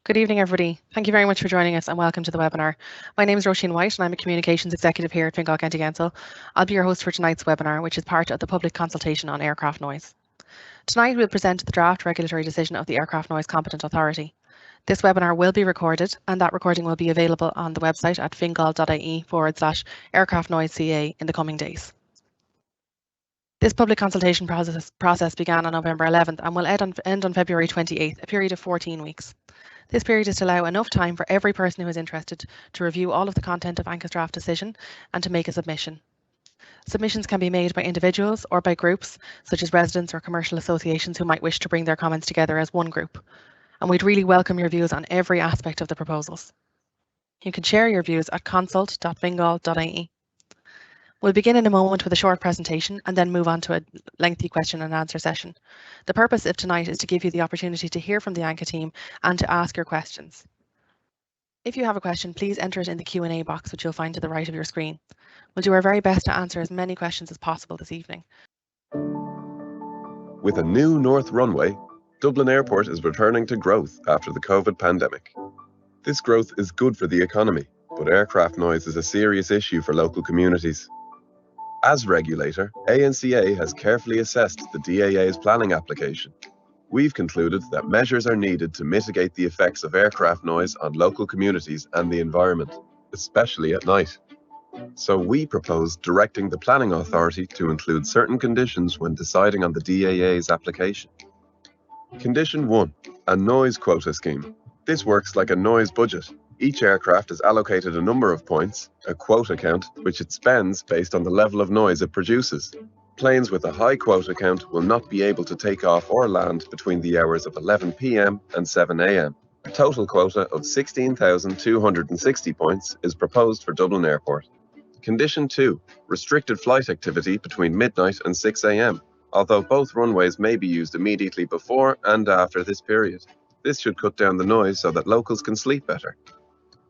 Good evening, everybody. Thank you very much for joining us and welcome to the webinar. My name is Roisin White and I'm a Communications Executive here at Fingal County Council. I'll be your host for tonight's webinar, which is part of the public consultation on aircraft noise. Tonight we'll present the draft regulatory decision of the Aircraft Noise Competent Authority. This webinar will be recorded and that recording will be available on the website at fingal.ie/aircraft noise CA in the coming days. This public consultation process began on November 11th and will end on February 28th, a period of 14 weeks. This period is to allow enough time for every person who is interested to review all of the content of ANCA's draft decision and to make a submission. Submissions can be made by individuals or by groups, such as residents or commercial associations who might wish to bring their comments together as one group. And we'd really welcome your views on every aspect of the proposals. You can share your views at consult.fingal.ie. We'll begin in a moment with a short presentation and then move on to a lengthy question and answer session. The purpose of tonight is to give you the opportunity to hear from the ANCA team and to ask your questions. If you have a question, please enter it in the Q&A box, which you'll find to the right of your screen. We'll do our very best to answer as many questions as possible this evening. With a new North Runway, Dublin Airport is returning to growth after the COVID pandemic. This growth is good for the economy, but aircraft noise is a serious issue for local communities. As regulator, ANCA has carefully assessed the DAA's planning application. We've concluded that measures are needed to mitigate the effects of aircraft noise on local communities and the environment, especially at night. So we propose directing the planning authority to include certain conditions when deciding on the DAA's application. Condition 1, a noise quota scheme. This works like a noise budget. Each aircraft is allocated a number of points, a quota count, which it spends based on the level of noise it produces. Planes with a high quota count will not be able to take off or land between the hours of 11 p.m. and 7 a.m. A total quota of 16,260 points is proposed for Dublin Airport. Condition 2, restricted flight activity between midnight and 6 a.m., although both runways may be used immediately before and after this period. This should cut down the noise so that locals can sleep better.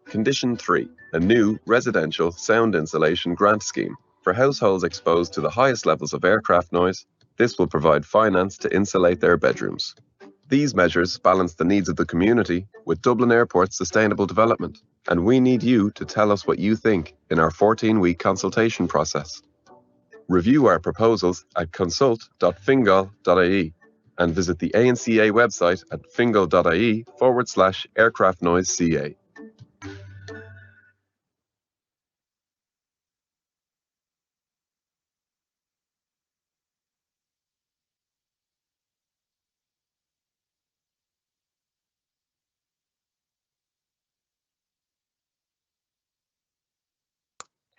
Condition 3, a new residential sound insulation grant scheme. For households exposed to the highest levels of aircraft noise, this will provide finance to insulate their bedrooms. These measures balance the needs of the community with Dublin Airport's sustainable development, and we need you to tell us what you think in our 14-week consultation process. Review our proposals at consult.fingal.ie and visit the ANCA website at fingal.ie/aircraft noise CA.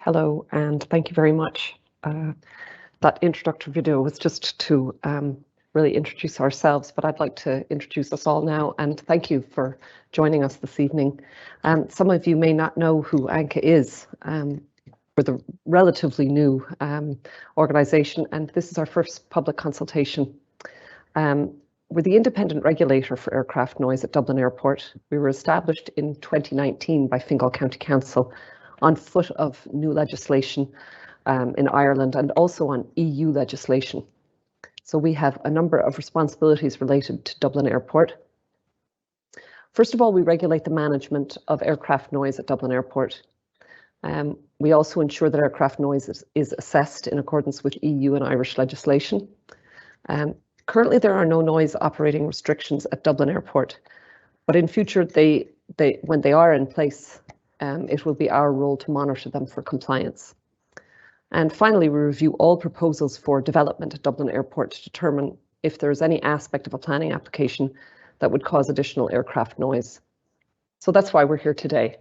Hello, and thank you very much. That introductory video was just to really introduce ourselves, but I'd like to introduce us all now, and thank you for joining us this evening. Some of you may not know who ANCA is. We're the relatively new organisation, and this is our first public consultation. We're the independent regulator for aircraft noise at Dublin Airport. We were established in 2019 by Fingal County Council on foot of new legislation in Ireland and also on EU legislation. So we have a number of responsibilities related to Dublin Airport. First of all, we regulate the management of aircraft noise at Dublin Airport. We also ensure that aircraft noise is assessed in accordance with EU and Irish legislation. Currently, there are no noise operating restrictions at Dublin Airport, but in future, when they are in place, it will be our role to monitor them for compliance. And finally, we review all proposals for development at Dublin Airport to determine if there is any aspect of a planning application that would cause additional aircraft noise. So that's why we're here today.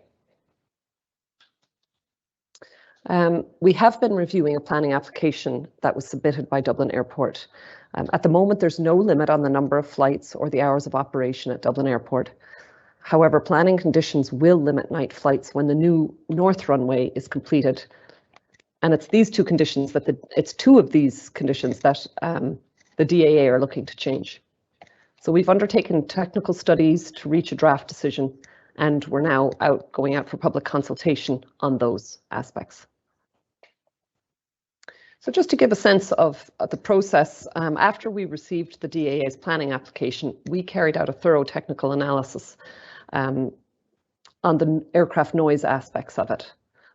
We have been reviewing a planning application that was submitted by Dublin Airport. At the moment, there's no limit on the number of flights or the hours of operation at Dublin Airport. However, planning conditions will limit night flights when the new North Runway is completed. And it's these two conditions that it's two of these conditions that the DAA are looking to change. So we've undertaken technical studies to reach a draft decision, and we're now going out for public consultation on those aspects. So just to give a sense of the process, after we received the DAA's planning application, we carried out a thorough technical analysis on the aircraft noise aspects of it.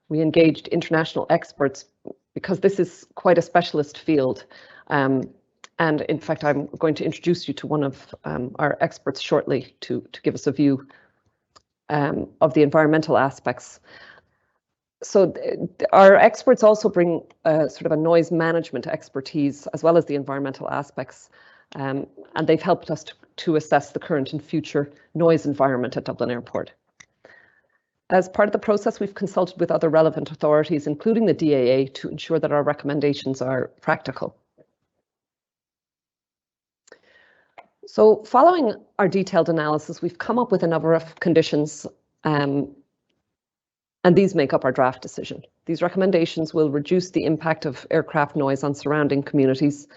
We engaged international experts because this is quite a specialist field. And in fact, I'm going to introduce you to one of our experts shortly to give us a view of the environmental aspects. So our experts also bring sort of a noise management expertise as well as the environmental aspects. And they've helped us to assess the current and future noise environment at Dublin Airport. As part of the process, we've consulted with other relevant authorities, including the DAA, to ensure that our recommendations are practical. So following our detailed analysis, we've come up with a number of conditions, and these make up our draft decision. These recommendations will reduce the impact of aircraft noise on surrounding communities,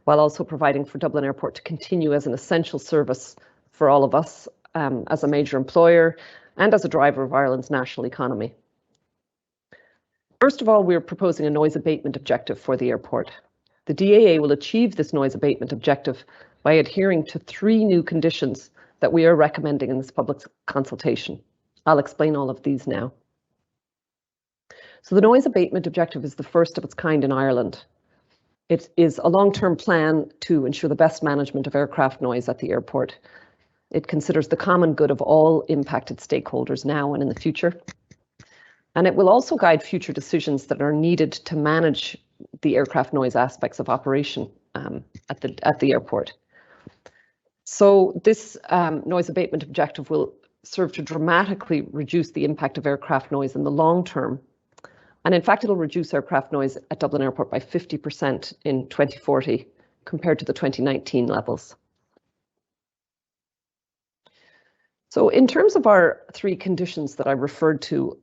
while also providing for Dublin Airport to continue as an essential service for all of us, as a major employer and as a driver of Ireland's national economy. First of all, we're proposing a noise abatement objective for the airport. The DAA will achieve this noise abatement objective by adhering to 3 new conditions that we are recommending in this public consultation. I'll explain all of these now. So the noise abatement objective is the first of its kind in Ireland. It is a long-term plan to ensure the best management of aircraft noise at the airport. It considers the common good of all impacted stakeholders now and in the future. And it will also guide future decisions that are needed to manage the aircraft noise aspects of operation at the airport. So this noise abatement objective will serve to dramatically reduce the impact of aircraft noise in the long term. And in fact, it'll reduce aircraft noise at Dublin Airport by 50% in 2040 compared to the 2019 levels. So in terms of our 3 conditions that I referred to,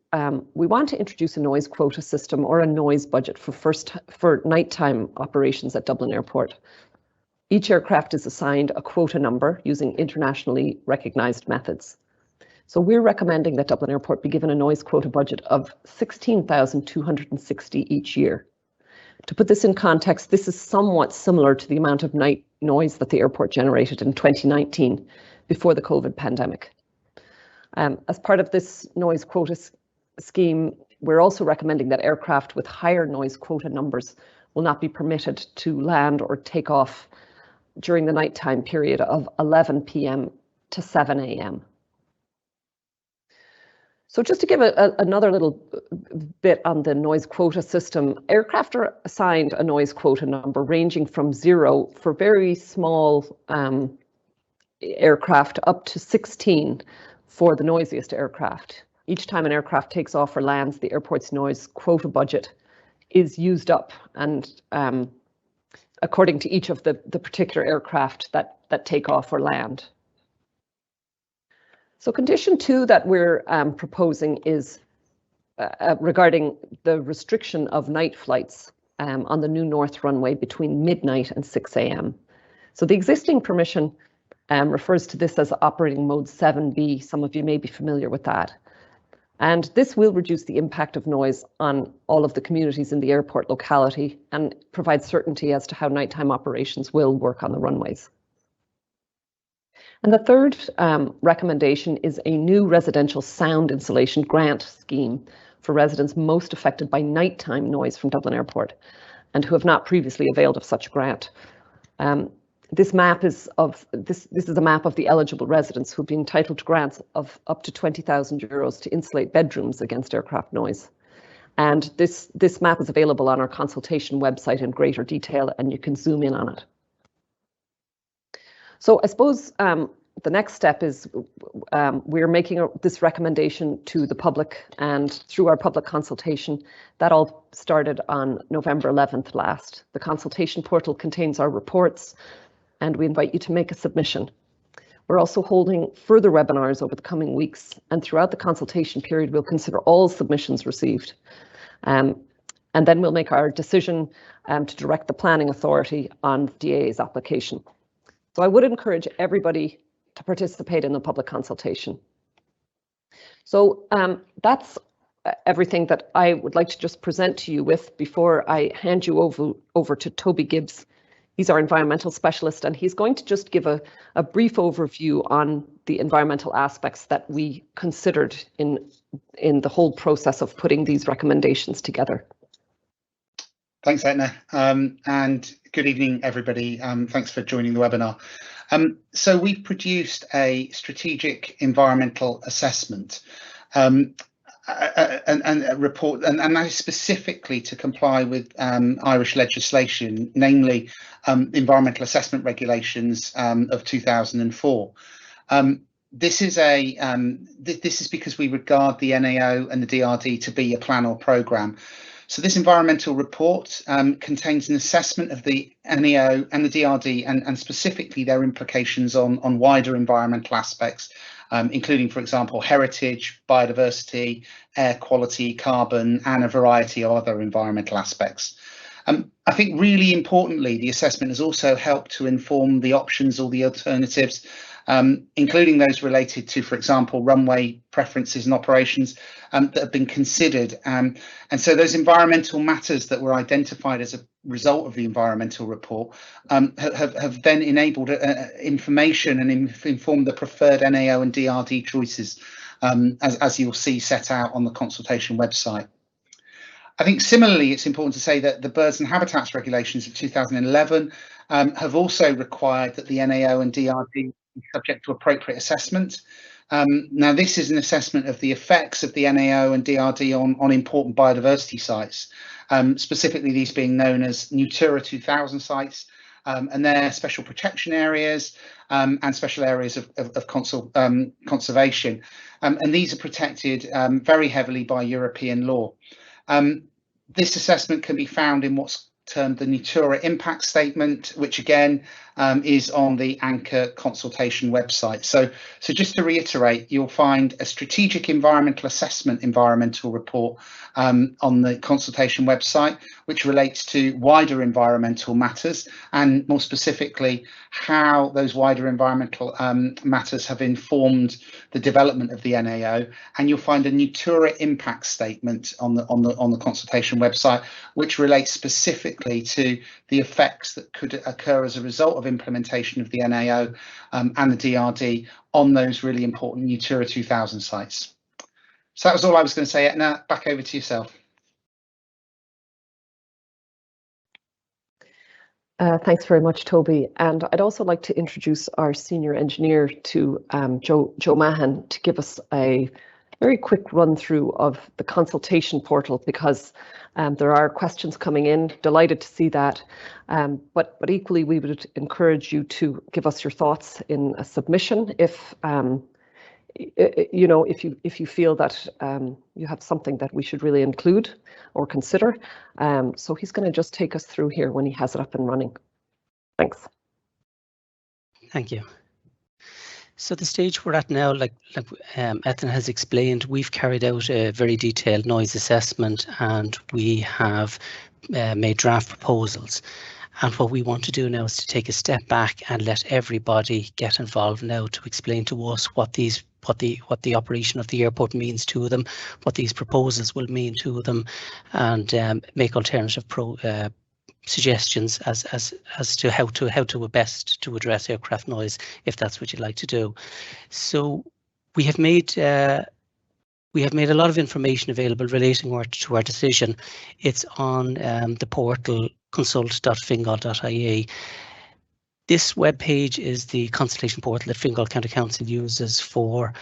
we want to introduce a noise quota system or a noise budget for nighttime operations at Dublin Airport. Each aircraft is assigned a quota number using internationally recognized methods. So we're recommending that Dublin Airport be given a noise quota budget of 16,260 each year. To put this in context, this is somewhat similar to the amount of night noise that the airport generated in 2019 before the COVID pandemic. As part of this noise quota scheme, we're also recommending that aircraft with higher noise quota numbers will not be permitted to land or take off during the nighttime period of 11 p.m. to 7 a.m. So just to give another little bit on the noise quota system, aircraft are assigned a noise quota number ranging from 0 for very small aircraft up to 16 for the noisiest aircraft. Each time an aircraft takes off or lands, the airport's noise quota budget is used up, and according to each of the particular aircraft that take off or land. So condition 2 that we're proposing is regarding the restriction of night flights on the new North Runway between midnight and 6 a.m. So the existing permission refers to this as operating mode 7B. Some of you may be familiar with that. And this will reduce the impact of noise on all of the communities in the airport locality and provide certainty as to how nighttime operations will work on the runways. And the third recommendation is a new residential sound insulation grant scheme for residents most affected by nighttime noise from Dublin Airport and who have not previously availed of such grant. This is a map of the eligible residents who've been entitled to grants of up to €20,000 to insulate bedrooms against aircraft noise. And this map is available on our consultation website in greater detail, and you can zoom in on it. So I suppose the next step is we're making this recommendation to the public, and through our public consultation, that all started on November 11th last. The consultation portal contains our reports, and we invite you to make a submission. We're also holding further webinars over the coming weeks, and throughout the consultation period, we'll consider all submissions received. And then we'll make our decision to direct the planning authority on the DAA's application. So I would encourage everybody to participate in the public consultation. So that's everything that I would like to just present to you with before I hand you over to Toby Gibbs. He's our environmental specialist, and he's going to just give a brief overview on the environmental aspects that we considered in the whole process of putting these recommendations together. Thanks, Etna, and good evening, everybody. Thanks for joining the webinar. So we've produced a strategic environmental assessment and a report, and that is specifically to comply with Irish legislation, namely environmental assessment regulations of 2004. This is because we regard the NAO and the DRD to be a plan or programme. So this environmental report contains an assessment of the NAO and the DRD and specifically their implications on wider environmental aspects, including, for example, heritage, biodiversity, air quality, carbon, and a variety of other environmental aspects. I think really importantly, the assessment has also helped to inform the options or the alternatives, including those related to, for example, runway preferences and operations that have been considered. And so those environmental matters that were identified as a result of the environmental report have then enabled information and informed the preferred NAO and DRD choices, as you'll see set out on the consultation website. I think similarly, it's important to say that the Birds and Habitats regulations of 2011 have also required that the NAO and DRD be subject to appropriate assessment. Now, this is an assessment of the effects of the NAO and DRD on important biodiversity sites, specifically these being known as Natura 2000 sites, and their special protection areas and special areas of conservation. And these are protected very heavily by European law. This assessment can be found in what's termed the Natura Impact Statement, which again is on the ANCA consultation website. So just to reiterate, you'll find a strategic environmental assessment environmental report on the consultation website, which relates to wider environmental matters and more specifically how those wider environmental matters have informed the development of the NAO. And you'll find a Natura Impact Statement on the consultation website, which relates specifically to the effects that could occur as a result of implementation of the NAO and the DRD on those really important Natura 2000 sites. So that was all I was going to say. Etna, back over to yourself. Thanks very much, Toby. And I'd also like to introduce our senior engineer to Joe Mahan to give us a very quick run through of the consultation portal, because there are questions coming in. Delighted to see that. But equally, we would encourage you to give us your thoughts in a submission if if you feel that you have something that we should really include or consider. So he's going to just take us through here when he has it up and running. Thanks. Thank you. So the stage we're at now, like Ethan has explained, we've carried out a very detailed noise assessment and we have made draft proposals. And what we want to do now is to take a step back and let everybody get involved now to explain to us what the operation of the airport means to them, what these proposals will mean to them, and make alternative suggestions as to how to best to address aircraft noise, if that's what you'd like to do. So we have made a lot of information available relating to our decision. It's on the portal consult.fingal.ie. This web page is the consultation portal that Fingal County Council uses for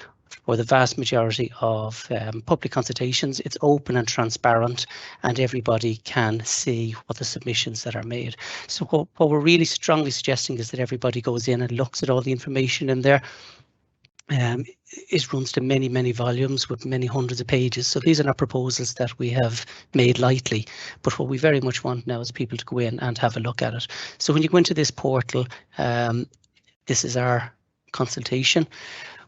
the vast majority of public consultations. It's open and transparent, and everybody can see what the submissions that are made. So what we're really strongly suggesting is that everybody goes in and looks at all the information in there. It runs to many, many volumes with many hundreds of pages. So these are not proposals that we have made lightly, but what we very much want now is people to go in and have a look at it. So when you go into this portal, this is our consultation.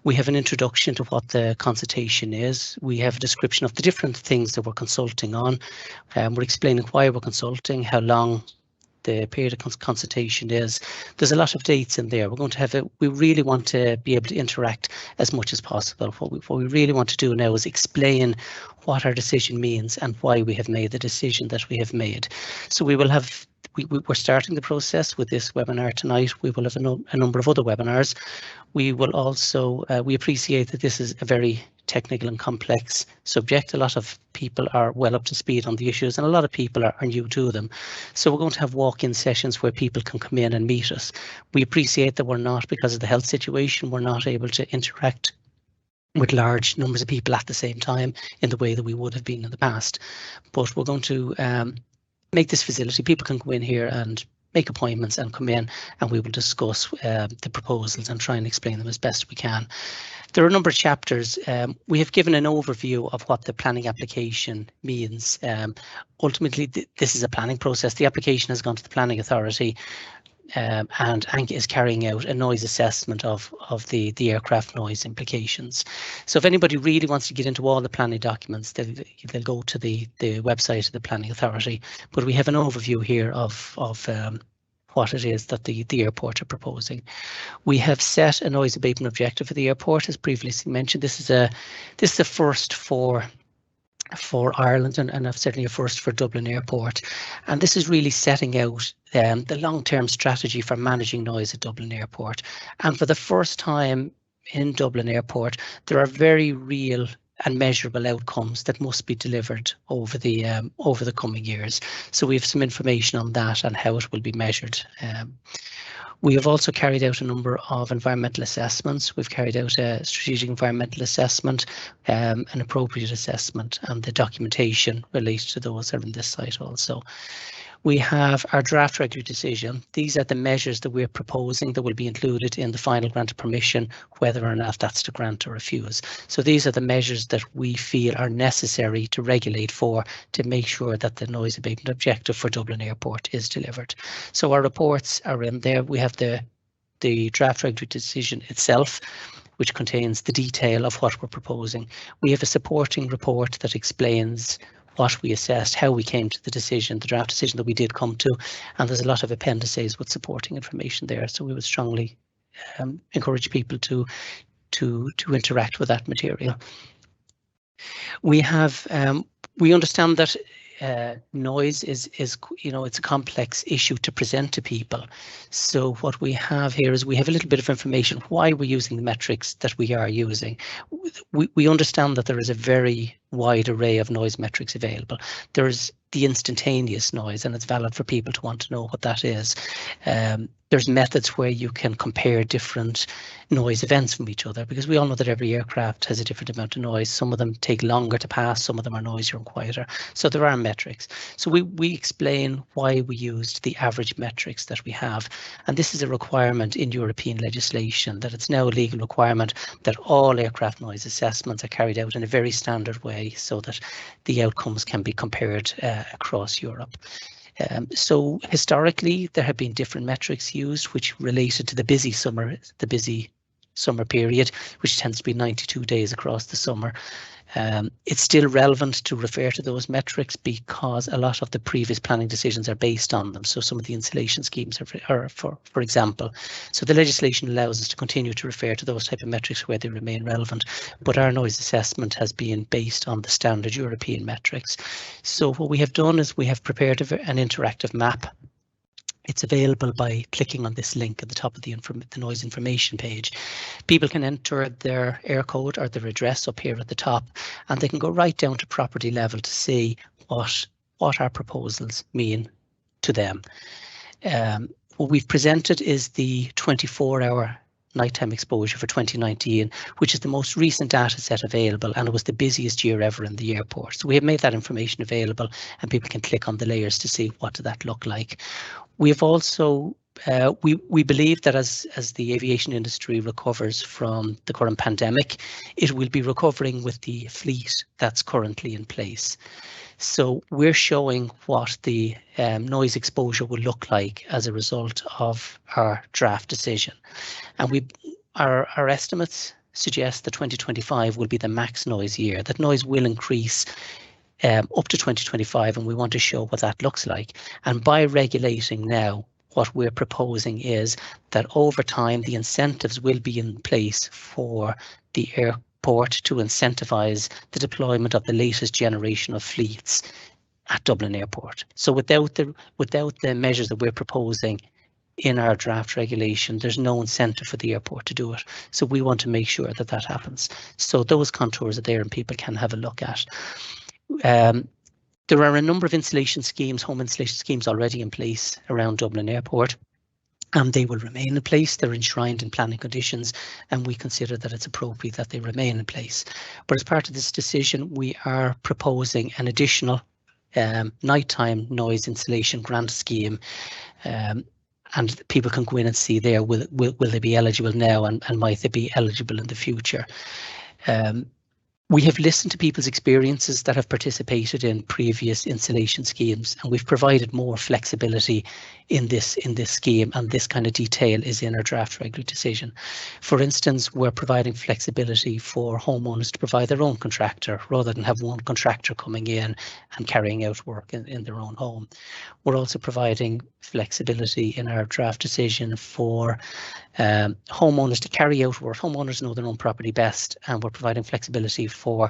We have an introduction to what the consultation is. We have a description of the different things that we're consulting on. We're explaining why we're consulting, how long the period of consultation is. There's a lot of dates in there. We're going to have we really want to be able to interact as much as possible. What we really want to do now is explain what our decision means and why we have made the decision that we have made. So we will have we're starting the process with this webinar tonight. We will have a number of other webinars. We will also, we appreciate that this is a very technical and complex subject. A lot of people are well up to speed on the issues and a lot of people are new to them. So we're going to have walk-in sessions where people can come in and meet us. We appreciate that we're not, because of the health situation, we're not able to interact with large numbers of people at the same time in the way that we would have been in the past. But we're going to make this facility. People can go in here and make appointments and come in, and we will discuss the proposals and try and explain them as best we can. There are a number of chapters. We have given an overview of what the planning application means. Ultimately, this is a planning process. The application has gone to the planning authority, and ANCA is carrying out a noise assessment of the aircraft noise implications. So if anybody really wants to get into all the planning documents, they'll go to the website of the planning authority. But we have an overview here of what it is that the airport are proposing. We have set a noise abatement objective for the airport, as previously mentioned. This is a first for Ireland and certainly a first for Dublin Airport, and this is really setting out the long-term strategy for managing noise at Dublin Airport. And for the first time in Dublin Airport, there are very real and measurable outcomes that must be delivered over the coming years. So we have some information on that and how it will be measured. We have also carried out a number of environmental assessments. We've carried out a strategic environmental assessment, an appropriate assessment, and the documentation related to those are in this site also. We have our draft regulatory decision. These are the measures that we're proposing that will be included in the final grant of permission, whether or not that's to grant or refuse. So these are the measures that we feel are necessary to regulate for, to make sure that the noise abatement objective for Dublin Airport is delivered. So our reports are in there. We have the draft regulatory decision itself, which contains the detail of what we're proposing. We have a supporting report that explains what we assessed, how we came to the decision, the draft decision that we did come to, and there's a lot of appendices with supporting information there. So we would strongly encourage people to interact with that material. We have we understand that noise is it's a complex issue to present to people. So what we have here is we have a little bit of information why we're using the metrics that we are using. We understand that there is a very wide array of noise metrics available. There's the instantaneous noise, and it's valid for people to want to know what that is. There's methods where you can compare different noise events from each other, because we all know that every aircraft has a different amount of noise. Some of them take longer to pass, some of them are noisier and quieter. So there are metrics. So we explain why we used the average metrics that we have. And this is a requirement in European legislation, that it's now a legal requirement that all aircraft noise assessments are carried out in a very standard way so that the outcomes can be compared across Europe. So historically, there have been different metrics used which related to the busy summer period, which tends to be 92 days across the summer. It's still relevant to refer to those metrics because a lot of the previous planning decisions are based on them. So some of the insulation schemes are for example. So the legislation allows us to continue to refer to those type of metrics where they remain relevant. But our noise assessment has been based on the standard European metrics. So what we have done is we have prepared an interactive map. It's available by clicking on this link at the top of the noise information page. People can enter their air code or their address up here at the top, and they can go right down to property level to see what our proposals mean to them. What we've presented is the 24-hour nighttime exposure for 2019, which is the most recent data set available, and it was the busiest year ever in the airport. So we have made that information available, and people can click on the layers to see what did that look like. We've also we believe that as the aviation industry recovers from the current pandemic, it will be recovering with the fleet that's currently in place. So we're showing what the noise exposure will look like as a result of our draft decision. And our estimates suggest that 2025 will be the max noise year, that noise will increase up to 2025, and we want to show what that looks like. And by regulating now, what we're proposing is that over time the incentives will be in place for the airport to incentivize the deployment of the latest generation of fleets at Dublin Airport. So without the measures that we're proposing in our draft regulation, there's no incentive for the airport to do it. So we want to make sure that that happens. So those contours are there and people can have a look at. There are a number of insulation schemes, home insulation schemes already in place around Dublin Airport. And they will remain in place. They're enshrined in planning conditions, and we consider that it's appropriate that they remain in place. But as part of this decision, we are proposing an additional nighttime noise insulation grant scheme, and people can go in and see there will they be eligible now, and might they be eligible in the future. We have listened to people's experiences that have participated in previous insulation schemes, and we've provided more flexibility in this scheme, and this kind of detail is in our draft regulatory decision. For instance, we're providing flexibility for homeowners to provide their own contractor rather than have one contractor coming in and carrying out work in their own home. We're also providing flexibility in our draft decision for homeowners to carry out work. Homeowners know their own property best, and we're providing flexibility for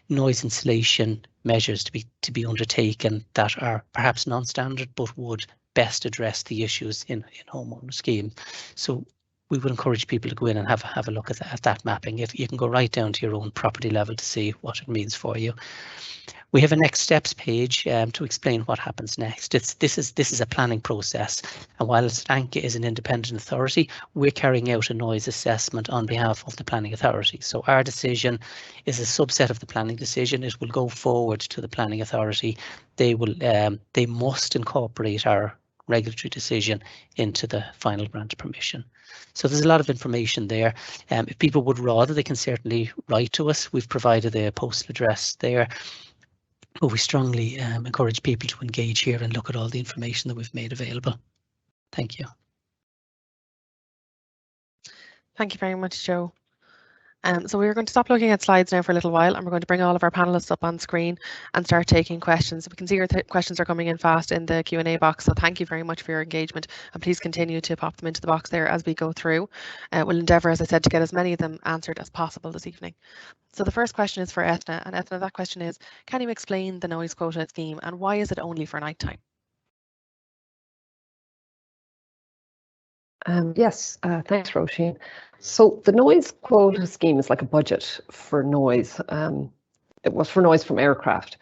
noise insulation measures to be undertaken that are perhaps non-standard but would best address the issues in homeowner scheme. So we would encourage people to go in and have a look at that mapping. If you can go right down to your own property level to see what it means for you. We have a next steps page to explain what happens next. This is a planning process, and while ANCA is an independent authority, we're carrying out a noise assessment on behalf of the planning authority. So our decision is a subset of the planning decision. It will go forward to the planning authority. They must incorporate our regulatory decision into the final grant of permission. So there's a lot of information there. If people would rather, they can certainly write to us. We've provided a postal address there. But we strongly encourage people to engage here and look at all the information that we've made available. Thank you. Thank you very much, Joe. So we're going to stop looking at slides now for a little while, and we're going to bring all of our panelists up on screen and start taking questions. We can see your questions are coming in fast in the Q&A box, so thank you very much for your engagement, and please continue to pop them into the box there as we go through. We'll endeavour, as I said, to get as many of them answered as possible this evening. So the first question is for Ethna, and Ethna, that question is, can you explain the noise quota scheme and why is it only for nighttime? Yes, thanks, Roisin. So the noise quota scheme is like a budget for noise. It was for noise from aircraft.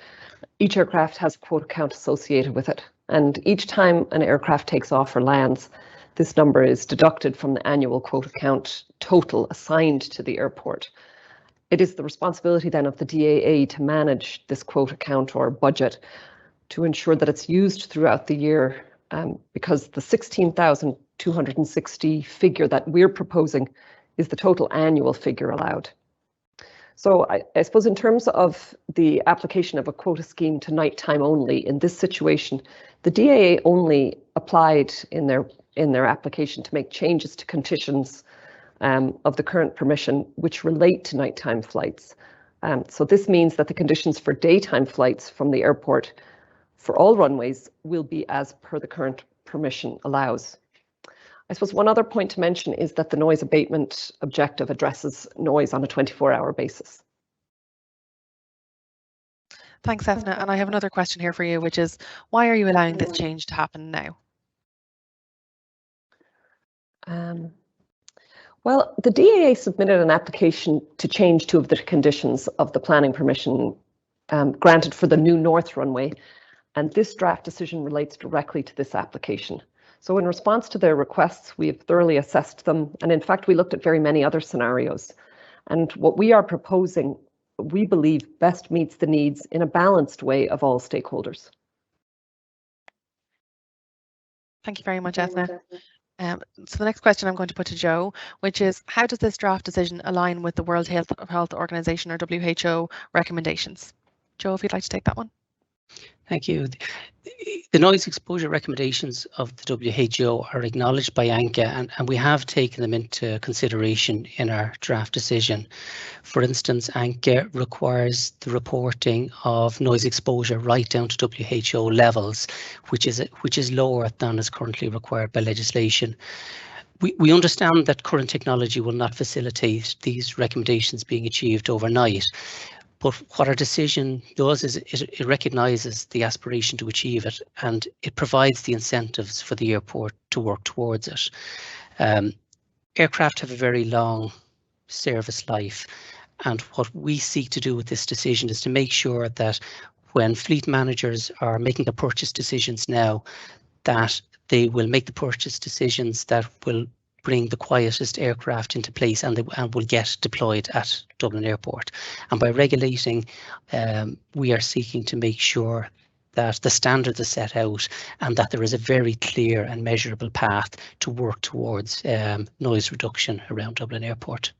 Each aircraft has a quota count associated with it, and each time an aircraft takes off or lands, this number is deducted from the annual quota count total assigned to the airport. It is the responsibility then of the DAA to manage this quota count or budget to ensure that it's used throughout the year, because the 16,260 figure that we're proposing is the total annual figure allowed. So I suppose in terms of the application of a quota scheme to nighttime only, in this situation, the DAA only applied in their application to make changes to conditions of the current permission which relate to nighttime flights. So this means that the conditions for daytime flights from the airport for all runways will be as per the current permission allows. I suppose one other point to mention is that the noise abatement objective addresses noise on a 24-hour basis. Thanks, Ethna. And I have another question here for you, which is, why are you allowing this change to happen now? Well, the DAA submitted an application to change two of the conditions of the planning permission granted for the new North runway, and this draft decision relates directly to this application. So in response to their requests, we have thoroughly assessed them, and in fact, we looked at very many other scenarios. And what we are proposing, we believe, best meets the needs in a balanced way of all stakeholders. Thank you very much, Ethna. So the next question I'm going to put to Joe, which is, how does this draft decision align with the World Health Organization or WHO recommendations? Joe, if you'd like to take that one. Thank you. The noise exposure recommendations of the WHO are acknowledged by ANCA, and we have taken them into consideration in our draft decision. For instance, ANCA requires the reporting of noise exposure right down to WHO levels, which is lower than is currently required by legislation. We understand that current technology will not facilitate these recommendations being achieved overnight. But what our decision does is it recognises the aspiration to achieve it, and it provides the incentives for the airport to work towards it. Aircraft have a very long service life, and what we seek to do with this decision is to make sure that when fleet managers are making the purchase decisions now, that they will make the purchase decisions that will bring the quietest aircraft into place and will get deployed at Dublin Airport. And by regulating, we are seeking to make sure that the standards are set out and that there is a very clear and measurable path to work towards noise reduction around Dublin Airport.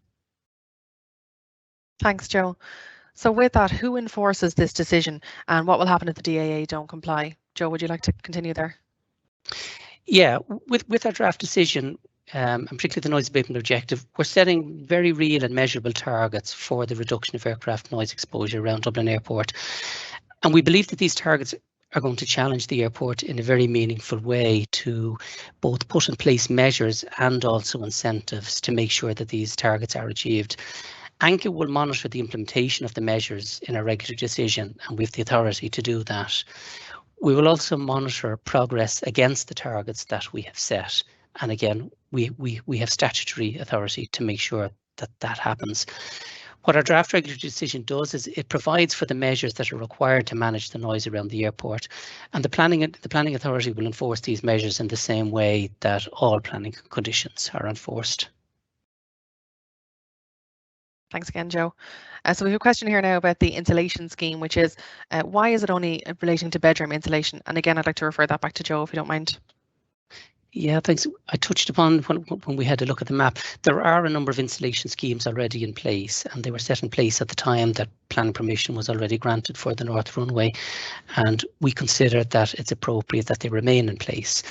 Thanks, Joe. So with that, who enforces this decision and what will happen if the DAA don't comply? Joe, would you like to continue there? Yeah, with our draft decision, and particularly the noise abatement objective, we're setting very real and measurable targets for the reduction of aircraft noise exposure around Dublin Airport. And we believe that these targets are going to challenge the airport in a very meaningful way to both put in place measures and also incentives to make sure that these targets are achieved. ANCA will monitor the implementation of the measures in a regular decision, and we have the authority to do that. We will also monitor progress against the targets that we have set. And again, we have statutory authority to make sure that that happens. What our draft regulatory decision does is it provides for the measures that are required to manage the noise around the airport, and the planning authority will enforce these measures in the same way that all planning conditions are enforced. Thanks again, Joe. So we have a question here now about the insulation scheme, which is why is it only relating to bedroom insulation? And again, I'd like to refer that back to Joe, if you don't mind. Yeah, thanks. I touched upon when we had a look at the map, there are a number of insulation schemes already in place, and they were set in place at the time that planning permission was already granted for the North Runway, and we consider that it's appropriate that they remain in place.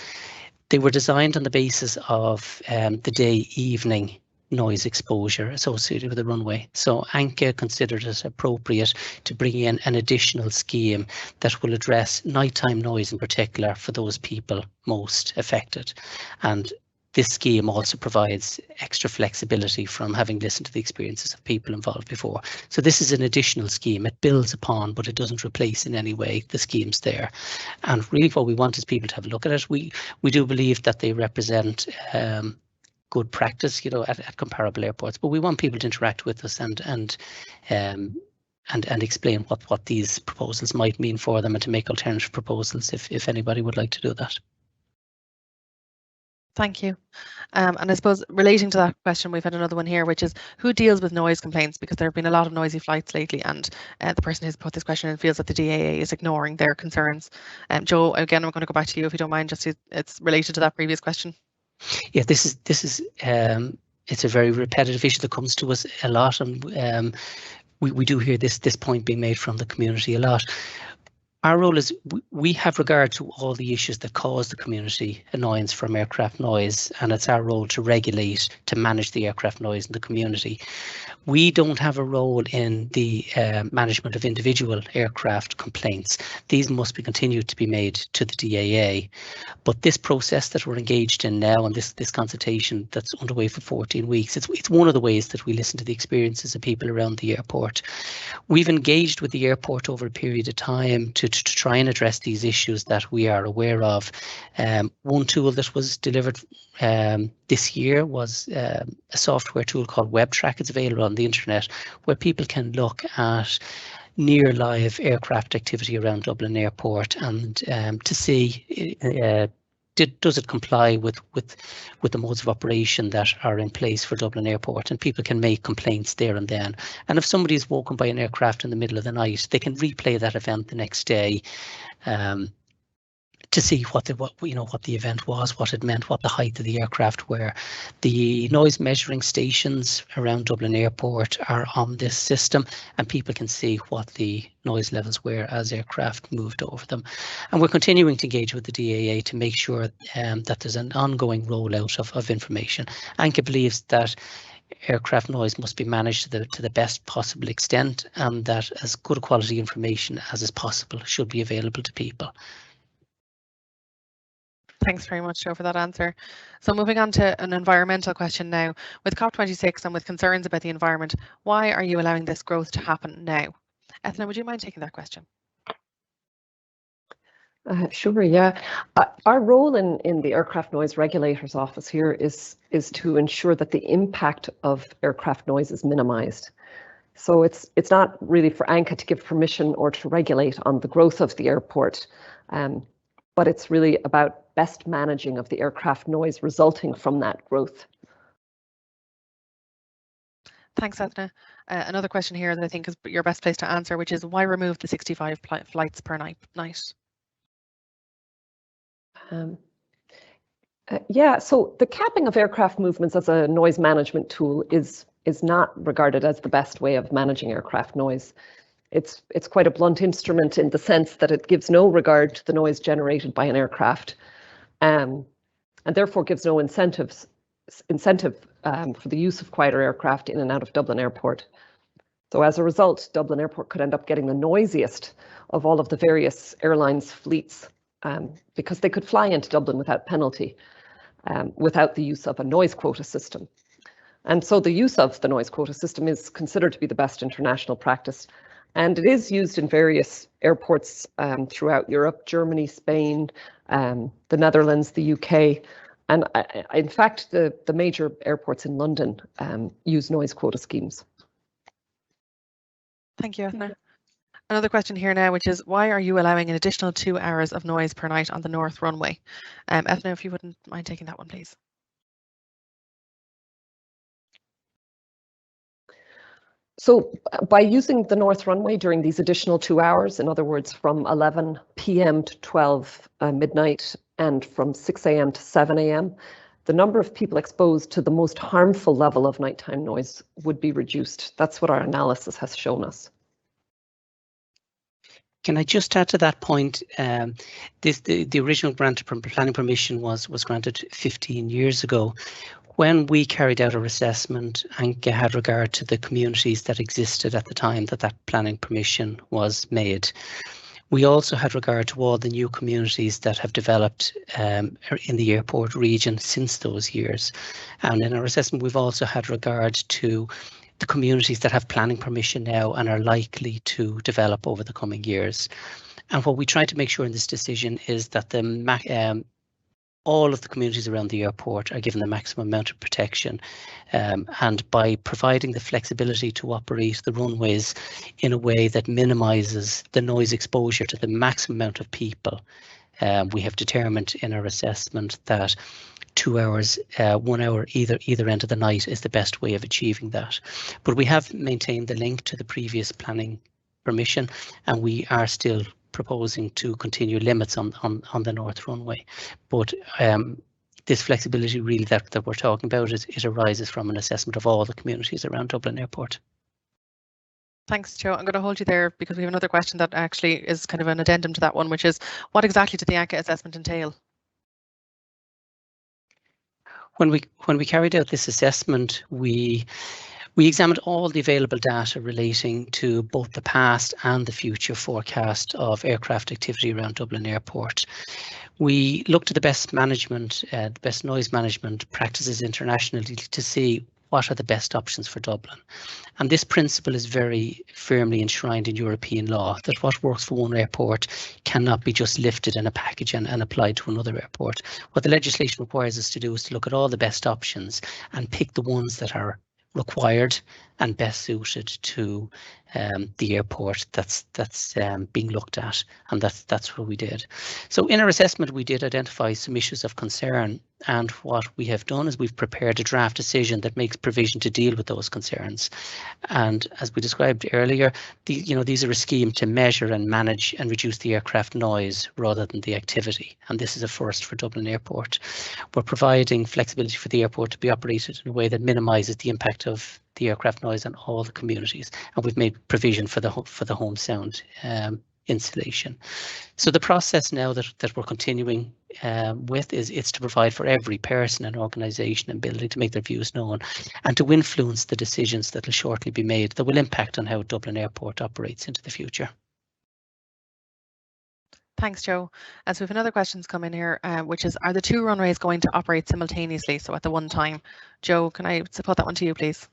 They were designed on the basis of the day-evening noise exposure associated with the runway. So ANCA considered it appropriate to bring in an additional scheme that will address nighttime noise in particular for those people most affected. And this scheme also provides extra flexibility from having listened to the experiences of people involved before. So this is an additional scheme. It builds upon, but it doesn't replace in any way the schemes there. And really what we want is people to have a look at it. We do believe that they represent good practice, at comparable airports, but we want people to interact with us and explain what these proposals might mean for them and to make alternative proposals if anybody would like to do that. Thank you. And I suppose relating to that question, we've had another one here, which is who deals with noise complaints? Because there have been a lot of noisy flights lately, and the person who's put this question in feels that the DAA is ignoring their concerns. Joe, again, I'm going to go back to you if you don't mind, just it's related to that previous question. Yeah, this is it's a very repetitive issue that comes to us a lot, and we do hear this point being made from the community a lot. Our role is we have regard to all the issues that cause the community annoyance from aircraft noise, and it's our role to regulate, to manage the aircraft noise in the community. We don't have a role in the management of individual aircraft complaints. These must be continued to be made to the DAA. But this process that we're engaged in now, and this consultation that's underway for 14 weeks, it's one of the ways that we listen to the experiences of people around the airport. We've engaged with the airport over a period of time to try and address these issues that we are aware of. One tool that was delivered this year was a software tool called WebTrack. It's available on the internet, where people can look at near live aircraft activity around Dublin Airport and to see does it comply with the modes of operation that are in place for Dublin Airport, and people can make complaints there and then. And if somebody is woken by an aircraft in the middle of the night, they can replay that event the next day to see what the event was, what it meant, what the height of the aircraft were. The noise measuring stations around Dublin Airport are on this system, and people can see what the noise levels were as aircraft moved over them. And we're continuing to engage with the DAA to make sure that there's an ongoing rollout of information. ANCA believes that aircraft noise must be managed to the best possible extent, and that as good a quality information as is possible should be available to people. Thanks very much, Joe, for that answer. So moving on to an environmental question now. With COP26 and with concerns about the environment, why are you allowing this growth to happen now? Ethna, would you mind taking that question? Sure, yeah. Our role in the Aircraft Noise Regulator's office here is to ensure that the impact of aircraft noise is minimized. So it's not really for ANCA to give permission or to regulate on the growth of the airport, but it's really about best managing of the aircraft noise resulting from that growth. Thanks, Ethna. Another question here that I think is your best place to answer, which is why remove the 65 flights per night? Yeah, so the capping of aircraft movements as a noise management tool is not regarded as the best way of managing aircraft noise. It's quite a blunt instrument in the sense that it gives no regard to the noise generated by an aircraft, and therefore gives no incentive for the use of quieter aircraft in and out of Dublin Airport. So as a result, Dublin Airport could end up getting the noisiest of all of the various airlines' fleets, because they could fly into Dublin without penalty, without the use of a noise quota system. And so the use of the noise quota system is considered to be the best international practice. And it is used in various airports throughout Europe, Germany, Spain, the Netherlands, the UK. And in fact, the major airports in London use noise quota schemes. Thank you, Ethna. Another question here now, which is why are you allowing an additional 2 hours of noise per night on the North Runway? Ethna, if you wouldn't mind taking that one, please. So by using the North Runway during these additional 2 hours, in other words, from 11 p.m. to 12 midnight and from 6 a.m. to 7 a.m., the number of people exposed to the most harmful level of nighttime noise would be reduced. That's what our analysis has shown us. Can I just add to that point? The original grant planning permission was granted 15 years ago. When we carried out our assessment, ANCA had regard to the communities that existed at the time that planning permission was made. We also had regard to all the new communities that have developed in the airport region since those years. And in our assessment, we've also had regard to the communities that have planning permission now and are likely to develop over the coming years. And what we tried to make sure in this decision is that all of the communities around the airport are given the maximum amount of protection, and by providing the flexibility to operate the runways in a way that minimises the noise exposure to the maximum amount of people, we have determined in our assessment that 2 hours, 1 hour either end of the night is the best way of achieving that. But we have maintained the link to the previous planning permission, and we are still proposing to continue limits on the North Runway. But this flexibility really that we're talking about, it arises from an assessment of all the communities around Dublin Airport. Thanks, Joe. I'm going to hold you there because we have another question that actually is kind of an addendum to that one, which is what exactly did the ANCA assessment entail? When we carried out this assessment, we examined all the available data relating to both the past and the future forecast of aircraft activity around Dublin Airport. We looked at the best management, the best noise management practices internationally to see what are the best options for Dublin. And this principle is very firmly enshrined in European law, that what works for one airport cannot be just lifted in a package and applied to another airport. What the legislation requires us to do is to look at all the best options and pick the ones that are required and best suited to the airport that's being looked at, and that's what we did. So in our assessment, we did identify some issues of concern, and what we have done is we've prepared a draft decision that makes provision to deal with those concerns. And as we described earlier, these are a scheme to measure and manage and reduce the aircraft noise rather than the activity, and this is a first for Dublin Airport. We're providing flexibility for the airport to be operated in a way that minimises the impact of the aircraft noise on all the communities, and we've made provision for the home sound installation. So the process now that we're continuing with is to provide for every person and organisation and building to make their views known and to influence the decisions that will shortly be made that will impact on how Dublin Airport operates into the future. Thanks, Joe. So we have another question come in here, which is, are the 2 runways going to operate simultaneously, so at the one time? Joe, can I put that one to you, please?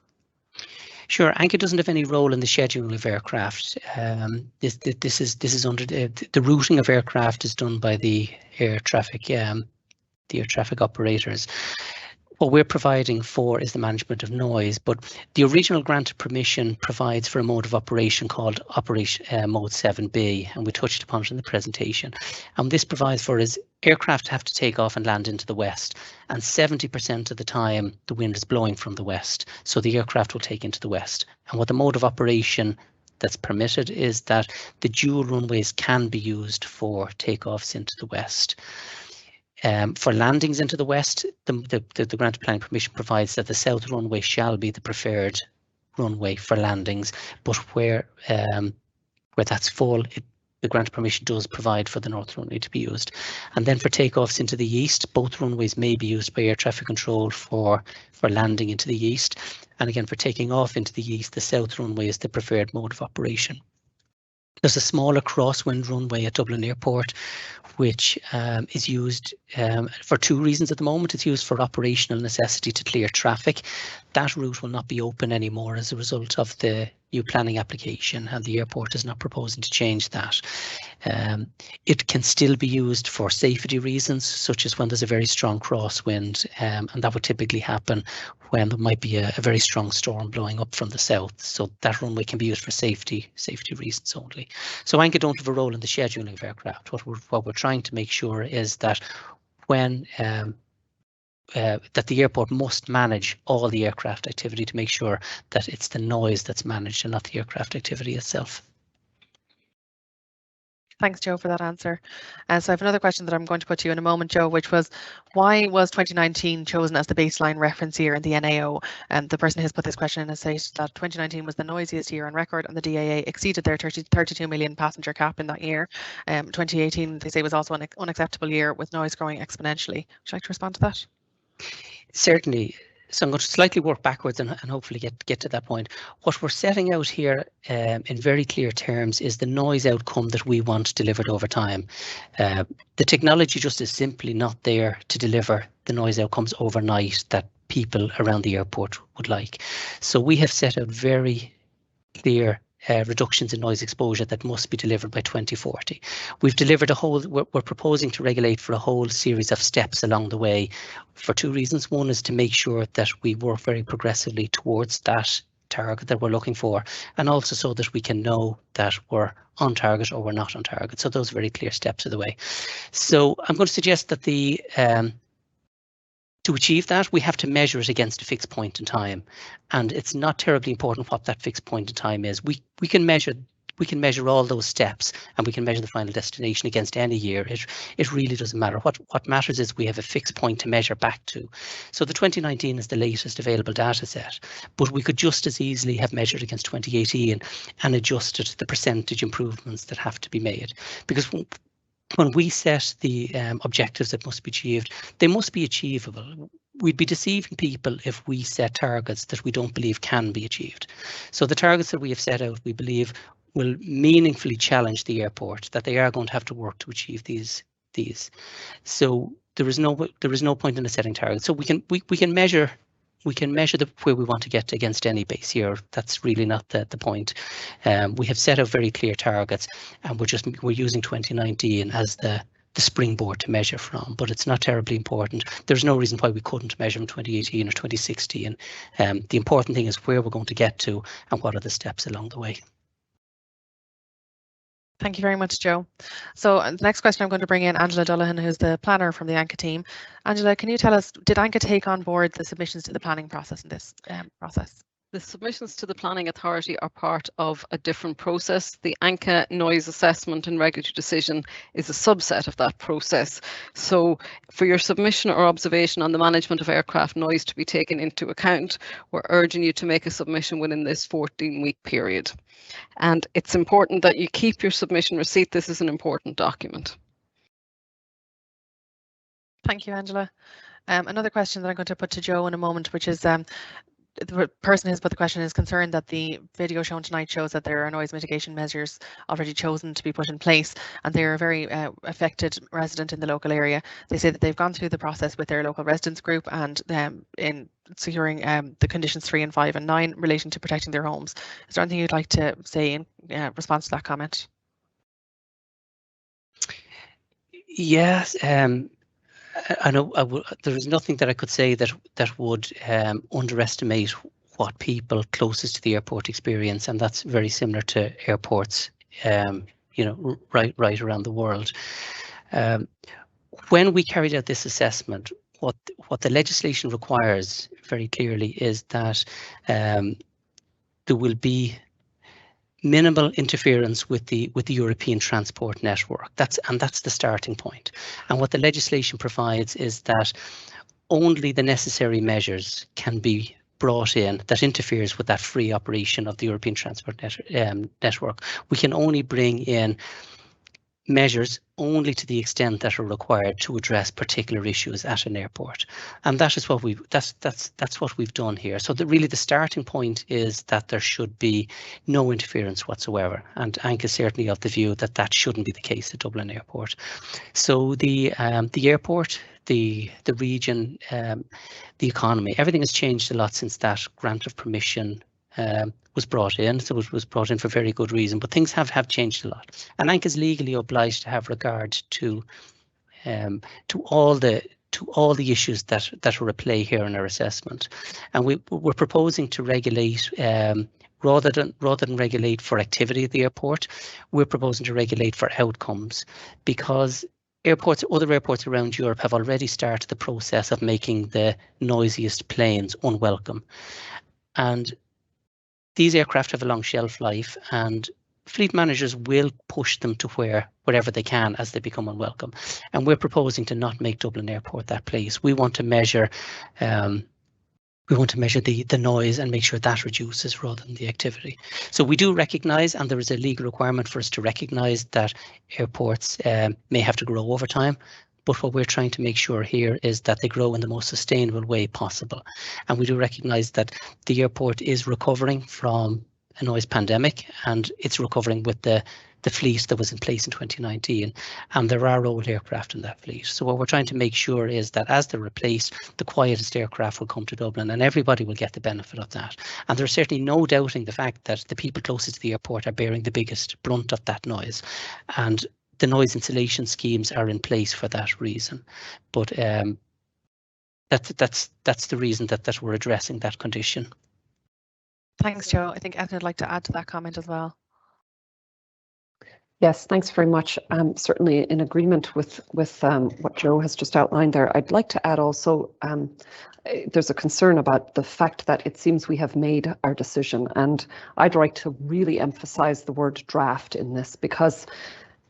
Sure, ANCA doesn't have any role in the scheduling of aircraft. This is under the routing of aircraft is done by the air traffic operators. What we're providing for is the management of noise, but the original granted permission provides for a mode of operation called Operation Mode 7B, and we touched upon it in the presentation. And this provides for is aircraft have to take off and land into the west, and 70% of the time the wind is blowing from the west, so the aircraft will take into the west. And what the mode of operation that's permitted is that the dual runways can be used for takeoffs into the west. For landings into the west, the granted planning permission provides that the south runway shall be the preferred runway for landings, but where that's full, the granted permission does provide for the north runway to be used. And then for takeoffs into the east, both runways may be used by air traffic control for landing into the east. And again, for taking off into the east, the south runway is the preferred mode of operation. There's a smaller crosswind runway at Dublin Airport, which is used for two reasons at the moment. It's used for operational necessity to clear traffic. That route will not be open anymore as a result of the new planning application, and the airport is not proposing to change that. It can still be used for safety reasons, such as when there's a very strong crosswind, and that would typically happen when there might be a very strong storm blowing up from the south. So that runway can be used for safety reasons only. So ANCA don't have a role in the scheduling of aircraft. What we're trying to make sure is that when that the airport must manage all the aircraft activity to make sure that it's the noise that's managed and not the aircraft activity itself. Thanks, Joe, for that answer. So I have another question that I'm going to put to you in a moment, Joe, which was, why was 2019 chosen as the baseline reference year in the NAO? And the person who's put this question in has said that 2019 was the noisiest year on record, and the DAA exceeded their 32 million passenger cap in that year. 2018, they say, was also an unacceptable year with noise growing exponentially. Would you like to respond to that? Certainly. So I'm going to slightly work backwards and hopefully get to that point. What we're setting out here in very clear terms is the noise outcome that we want delivered over time. The technology just is simply not there to deliver the noise outcomes overnight that people around the airport would like. So we have set out very clear reductions in noise exposure that must be delivered by 2040. We've delivered we're proposing to regulate for a whole series of steps along the way for two reasons. One is to make sure that we work very progressively towards that target that we're looking for, and also so that we can know that we're on target or we're not on target. So those very clear steps are the way. So I'm going to suggest that to achieve that, we have to measure it against a fixed point in time, and it's not terribly important what that fixed point in time is. We can measure all those steps, and we can measure the final destination against any year. It really doesn't matter. What matters is we have a fixed point to measure back to. So the 2019 is the latest available data set, but we could just as easily have measured against 2018 and adjusted the percentage improvements that have to be made, because when we set the objectives that must be achieved, they must be achievable. We'd be deceiving people if we set targets that we don't believe can be achieved. So the targets that we have set out, we believe, will meaningfully challenge the airport, that they are going to have to work to achieve these. So there is no point in setting targets. So we can measure. We can measure where we want to get against any base year. That's really not the point. We have set out very clear targets, and we're using 2019 as the springboard to measure from. But it's not terribly important. There's no reason why we couldn't measure in 2018 or 2016. The important thing is where we're going to get to and what are the steps along the way. Thank you very much, Joe. So the next question I'm going to bring in Angela Dullahan, who's the planner from the ANCA team. Angela, can you tell us, did ANCA take on board the submissions to the planning process in this process? The submissions to the Planning Authority are part of a different process. The ANCA noise assessment and regulatory decision is a subset of that process. So for your submission or observation on the management of aircraft noise to be taken into account, we're urging you to make a submission within this 14-week period. And it's important that you keep your submission receipt. This is an important document. Thank you, Angela. Another question that I'm going to put to Joe in a moment, which is, the person who's put the question is concerned that the video shown tonight shows that there are noise mitigation measures already chosen to be put in place, and they're a very affected resident in the local area. They say that they've gone through the process with their local residents group and in securing the conditions 3 and 5 and 9 relating to protecting their homes. Is there anything you'd like to say in response to that comment? Yes, I know there is nothing that I could say that would underestimate what people closest to the airport experience, and that's very similar to airports, you know, right around the world. When we carried out this assessment, what the legislation requires very clearly is that there will be minimal interference with the European transport network. That's the starting point. And what the legislation provides is that only the necessary measures can be brought in that interferes with that free operation of the European transport network. We can only bring in measures only to the extent that are required to address particular issues at an airport, and that is what that's what we've done here. So really the starting point is that there should be no interference whatsoever, and ANCA is certainly of the view that that shouldn't be the case at Dublin Airport. So the airport, the region, the economy, everything has changed a lot since that grant of permission was brought in. So it was brought in for very good reason, but things have changed a lot. And ANCA is legally obliged to have regard to all the issues that are at play here in our assessment. And we're proposing to regulate rather than regulate for activity at the airport, we're proposing to regulate for outcomes, because other airports around Europe have already started the process of making the noisiest planes unwelcome. And these aircraft have a long shelf life, and fleet managers will push them to wherever they can as they become unwelcome. And we're proposing to not make Dublin Airport that place. We want to measure the noise and make sure that reduces rather than the activity. So we do recognise, and there is a legal requirement for us to recognise, that airports may have to grow over time. But what we're trying to make sure here is that they grow in the most sustainable way possible. And we do recognise that the airport is recovering from a noise pandemic, and it's recovering with the fleet that was in place in 2019. And there are old aircraft in that fleet. So what we're trying to make sure is that as they're replaced, the quietest aircraft will come to Dublin, and everybody will get the benefit of that. And there's certainly no doubting the fact that the people closest to the airport are bearing the biggest brunt of that noise. And the noise insulation schemes are in place for that reason, but that's the reason that we're addressing that condition. Thanks, Joe. I think Etna would like to add to that comment as well. Yes, thanks very much. Certainly in agreement with what Joe has just outlined there. I'd like to add also, there's a concern about the fact that it seems we have made our decision, and I'd like to really emphasize the word draft in this, because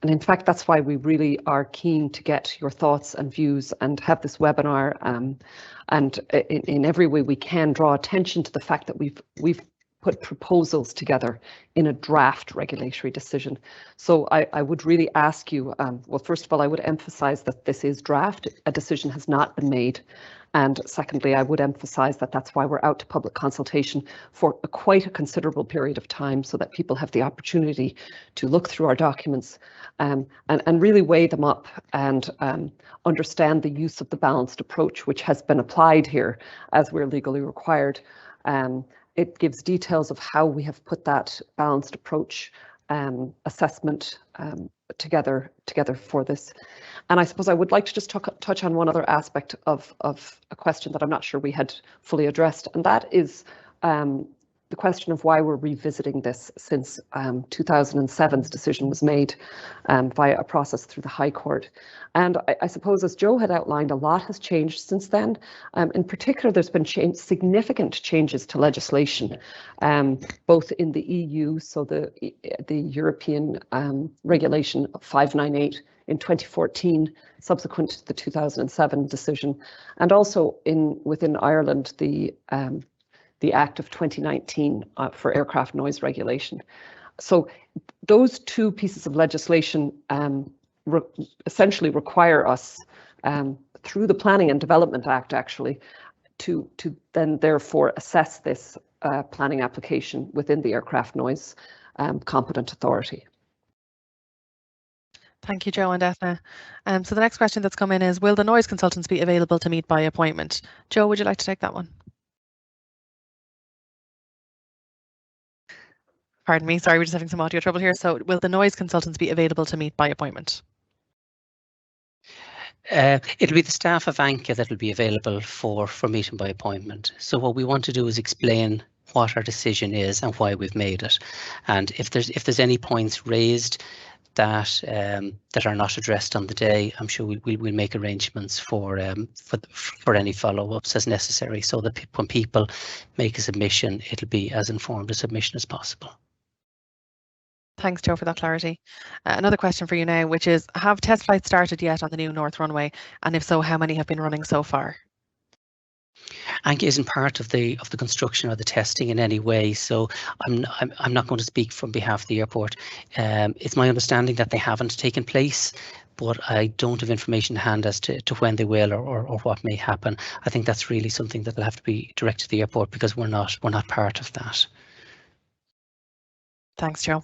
and in fact, that's why we really are keen to get your thoughts and views and have this webinar, and in every way we can draw attention to the fact that we've put proposals together in a draft regulatory decision. So I would really ask you, well, first of all, I would emphasize that this is draft. A decision has not been made. And secondly, I would emphasize that that's why we're out to public consultation for quite a considerable period of time, so that people have the opportunity to look through our documents and really weigh them up and understand the use of the balanced approach, which has been applied here as we're legally required. It gives details of how we have put that balanced approach assessment together for this. And I suppose I would like to just touch on one other aspect of a question that I'm not sure we had fully addressed, and that is the question of why we're revisiting this since 2007's decision was made via a process through the High Court. And I suppose, as Joe had outlined, a lot has changed since then. In particular, there's been significant changes to legislation, both in the EU, so the European Regulation 598 in 2014, subsequent to the 2007 decision, and also within Ireland, the Act of 2019 for aircraft noise regulation. So those two pieces of legislation essentially require us, through the Planning and Development Act actually, to then therefore assess this planning application within the aircraft noise competent authority. Thank you, Joe and Ethna. So the next question that's come in is, will the noise consultants be available to meet by appointment? Joe, would you like to take that one? Pardon me, sorry, we're just having some audio trouble here. So will the noise consultants be available to meet by appointment? It'll be the staff of ANCA that will be available for meeting by appointment. So what we want to do is explain what our decision is and why we've made it. And if there's any points raised that that are not addressed on the day, I'm sure we'll make arrangements for any follow-ups as necessary, so that when people make a submission, it'll be as informed a submission as possible. Thanks, Joe, for that clarity. Another question for you now, which is, have test flights started yet on the new North Runway? And if so, how many have been running so far? ANCA isn't part of the construction or the testing in any way, so I'm not going to speak from behalf of the airport. It's my understanding that they haven't taken place, but I don't have information in hand as to when they will or what may happen. I think that's really something that will have to be directed to the airport, because we're not part of that. Thanks, Joe.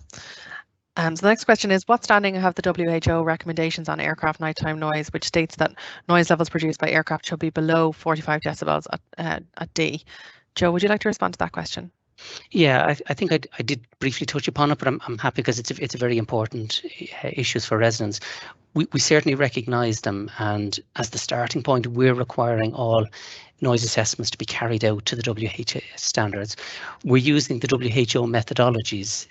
So the next question is, what standing have the WHO recommendations on aircraft nighttime noise, which states that noise levels produced by aircraft should be below 45 decibels at D? Joe, would you like to respond to that question? Yeah, I think I did briefly touch upon it, but I'm happy because it's a very important issue for residents. We certainly recognise them, and as the starting point, we're requiring all noise assessments to be carried out to the WHO standards. We're using the WHO methodologies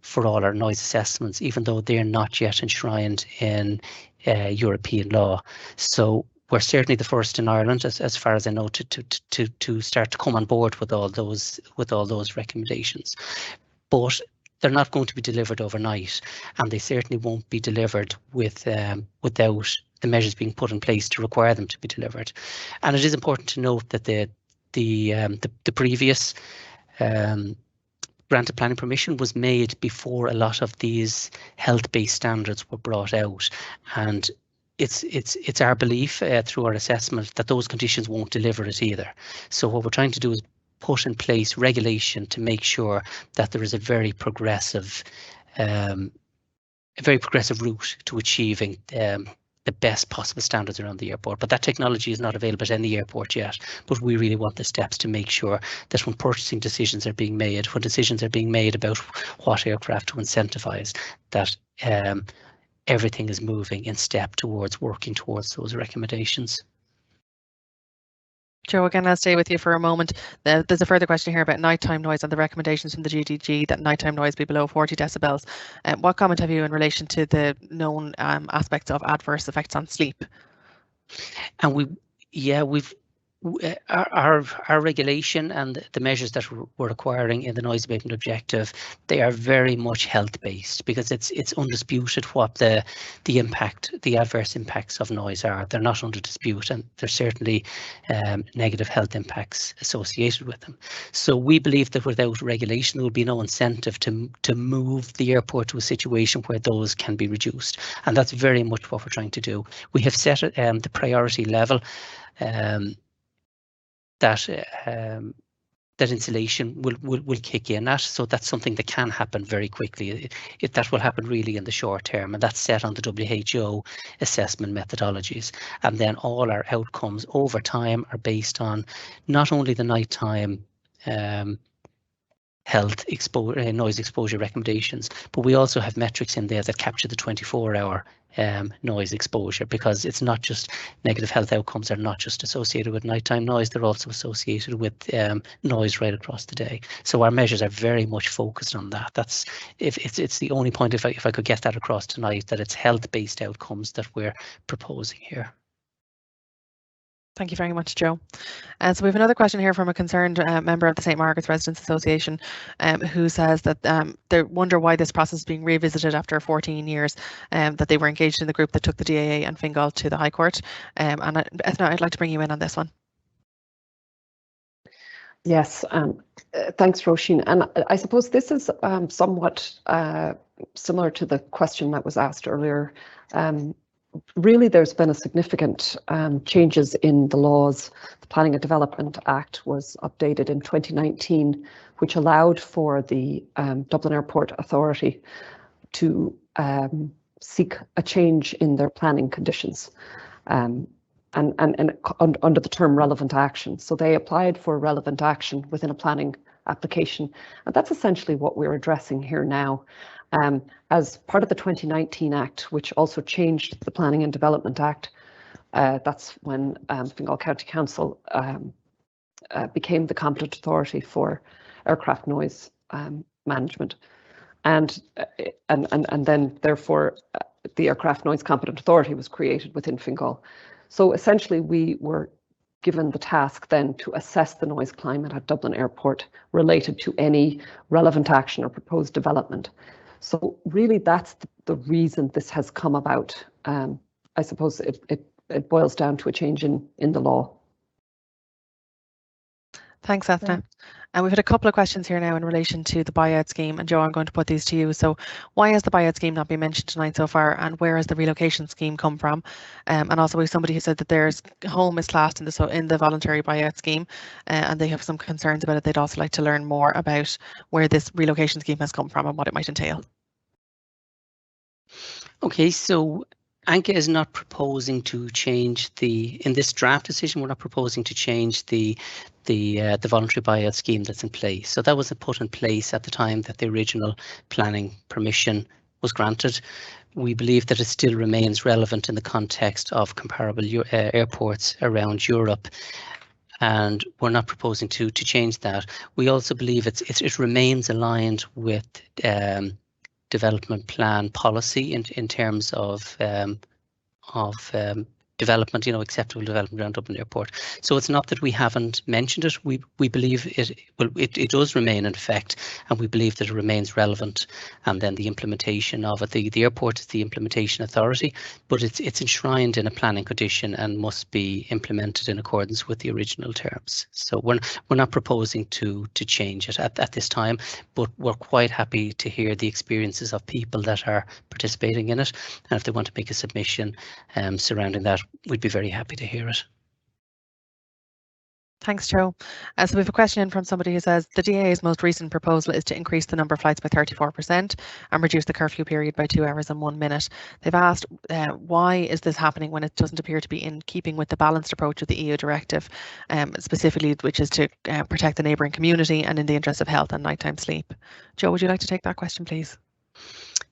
for all our noise assessments, even though they're not yet enshrined in European law. So we're certainly the first in Ireland, as far as I know, to start to come on board with all those recommendations. But they're not going to be delivered overnight, and they certainly won't be delivered without the measures being put in place to require them to be delivered. And it is important to note that the previous granted planning permission was made before a lot of these health-based standards were brought out, and it's our belief through our assessment that those conditions won't deliver it either. So what we're trying to do is put in place regulation to make sure that there is a very progressive route to achieving the best possible standards around the airport. But that technology is not available at any airport yet. But we really want the steps to make sure that when purchasing decisions are being made, when decisions are being made about what aircraft to incentivise, that everything is moving in step towards working towards those recommendations. Joe, again, I'll stay with you for a moment. There's a further question here about nighttime noise and the recommendations from the GDG that nighttime noise be below 40 decibels. What comment have you in relation to the known aspects of adverse effects on sleep? And our regulation and the measures that we're requiring in the noise abatement objective, they are very much health based, because it's undisputed what the adverse impacts of noise are. They're not under dispute, and there's certainly negative health impacts associated with them. So we believe that without regulation, there will be no incentive to move the airport to a situation where those can be reduced, and that's very much what we're trying to do. We have set the priority level that insulation will kick in at. So that's something that can happen very quickly. That will happen really in the short term, and that's set on the WHO assessment methodologies. And then all our outcomes over time are based on not only the nighttime health noise exposure recommendations, but we also have metrics in there that capture the 24-hour noise exposure, because it's not just negative health outcomes are not just associated with nighttime noise, they're also associated with noise right across the day. So our measures are very much focused on that. That's it's the only point, if I could get that across tonight, that it's health-based outcomes that we're proposing here. Thank you very much, Joe. So we have another question here from a concerned member of the St. Margaret's Residents Association, who says that they wonder why this process is being revisited after 14 years, that they were engaged in the group that took the DAA and Fingal to the High Court. And Ethna, I'd like to bring you in on this one. Yes, thanks, Roisin. And I suppose this is somewhat similar to the question that was asked earlier. really there's been a significant changes in the laws. The Planning and Development Act was updated in 2019, which allowed for the Dublin Airport Authority to seek a change in their planning conditions and under the term relevant action. So they applied for relevant action within a planning application, and that's essentially what we're addressing here now. As part of the 2019 Act, which also changed the Planning and Development Act, that's when Fingal County Council became the competent authority for aircraft noise management. And then therefore the Aircraft Noise Competent Authority was created within Fingal. So essentially we were given the task then to assess the noise climate at Dublin Airport related to any relevant action or proposed development. So really that's the reason this has come about. I suppose it boils down to a change in the law. Thanks, Ethna. And we've had a couple of questions here now in relation to the buyout scheme. And Joe, I'm going to put these to you. So why has the buyout scheme not been mentioned tonight so far? And where has the relocation scheme come from? And also we have somebody who said that their home is classed in the voluntary buyout scheme, and they have some concerns about it. They'd also like to learn more about where this relocation scheme has come from and what it might entail. Okay, so ANCA is not proposing to change in this draft decision, we're not proposing to change the voluntary buyout scheme that's in place. So that was put in place at the time that the original planning permission was granted. We believe that it still remains relevant in the context of comparable airports around Europe, and we're not proposing to change that. We also believe it remains aligned with development plan policy in terms of development, acceptable development around Dublin Airport. So it's not that we haven't mentioned it. We believe it does remain in effect, and we believe that it remains relevant. And then the implementation of it, the airport is the implementation authority, but it's enshrined in a planning condition and must be implemented in accordance with the original terms. So we're not proposing to change it at this time, but we're quite happy to hear the experiences of people that are participating in it, and if they want to make a submission surrounding that, we'd be very happy to hear it. Thanks, Joe. So we have a question in from somebody who says the DAA's most recent proposal is to increase the number of flights by 34% and reduce the curfew period by 2 hours and 1 minute. They've asked why is this happening when it doesn't appear to be in keeping with the balanced approach of the EU directive, specifically which is to protect the neighbouring community and in the interest of health and nighttime sleep. Joe, would you like to take that question, please?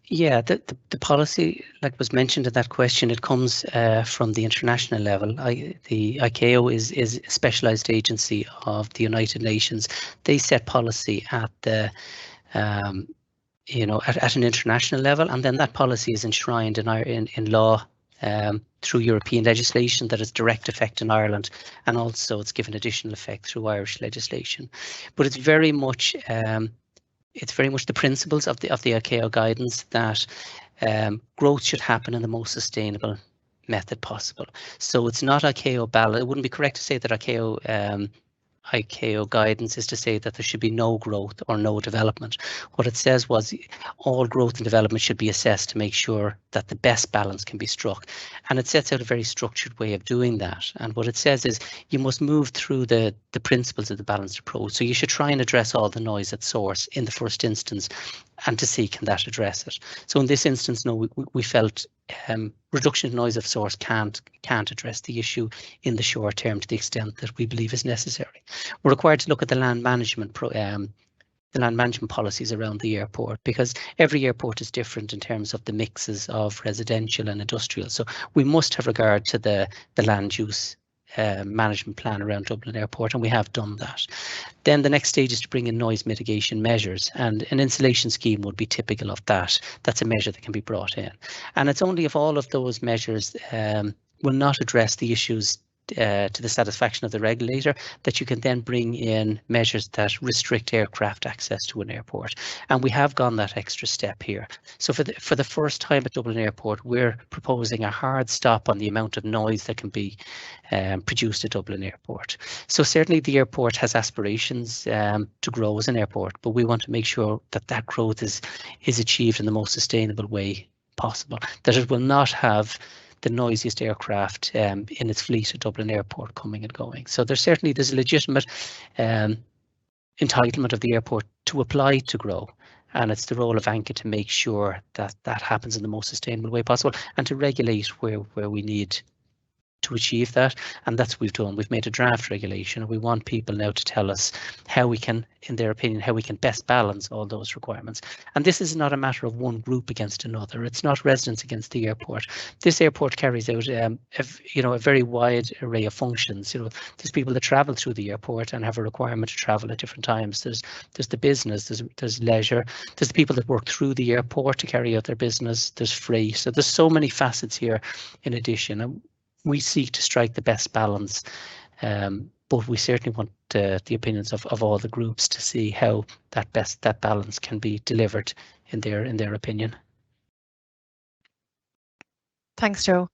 Yeah, the policy, like was mentioned in that question, it comes from the international level. The ICAO is a specialised agency of the United Nations. They set policy at the at an international level, and then that policy is enshrined in law through European legislation that has direct effect in Ireland, and also it's given additional effect through Irish legislation. But it's very much the principles of the ICAO guidance that growth should happen in the most sustainable method possible. So it's not ICAO balance. It wouldn't be correct to say that ICAO guidance is to say that there should be no growth or no development. What it says was all growth and development should be assessed to make sure that the best balance can be struck. And it sets out a very structured way of doing that. And what it says is you must move through the principles of the balanced approach. So you should try and address all the noise at source in the first instance and to see can that address it. So in this instance, no, we felt reduction of noise of source can't address the issue in the short term to the extent that we believe is necessary. We're required to look at the land management policies around the airport, because every airport is different in terms of the mixes of residential and industrial. So we must have regard to the land use management plan around Dublin Airport, and we have done that. Then the next stage is to bring in noise mitigation measures, and an insulation scheme would be typical of that. That's a measure that can be brought in, and it's only if all of those measures will not address the issues to the satisfaction of the regulator that you can then bring in measures that restrict aircraft access to an airport. And we have gone that extra step here. So for the first time at Dublin Airport, we're proposing a hard stop on the amount of noise that can be produced at Dublin Airport. So certainly the airport has aspirations to grow as an airport, but we want to make sure that that growth is achieved in the most sustainable way possible, that it will not have the noisiest aircraft in its fleet at Dublin Airport coming and going. So there's a legitimate entitlement of the airport to apply to grow. And it's the role of ANCA to make sure that that happens in the most sustainable way possible and to regulate where we need to achieve that. And that's what we've done. We've made a draft regulation, and we want people now to tell us how we can, in their opinion, how we can best balance all those requirements. And this is not a matter of one group against another. It's not residents against the airport. This airport carries out a very wide array of functions. There's people that travel through the airport and have a requirement to travel at different times. There's the business, there's leisure, there's the people that work through the airport to carry out their business, there's freight. So there's so many facets here in addition. And we seek to strike the best balance, but we certainly want the opinions of all the groups to see how that balance can be delivered in their opinion. Thanks, Joe.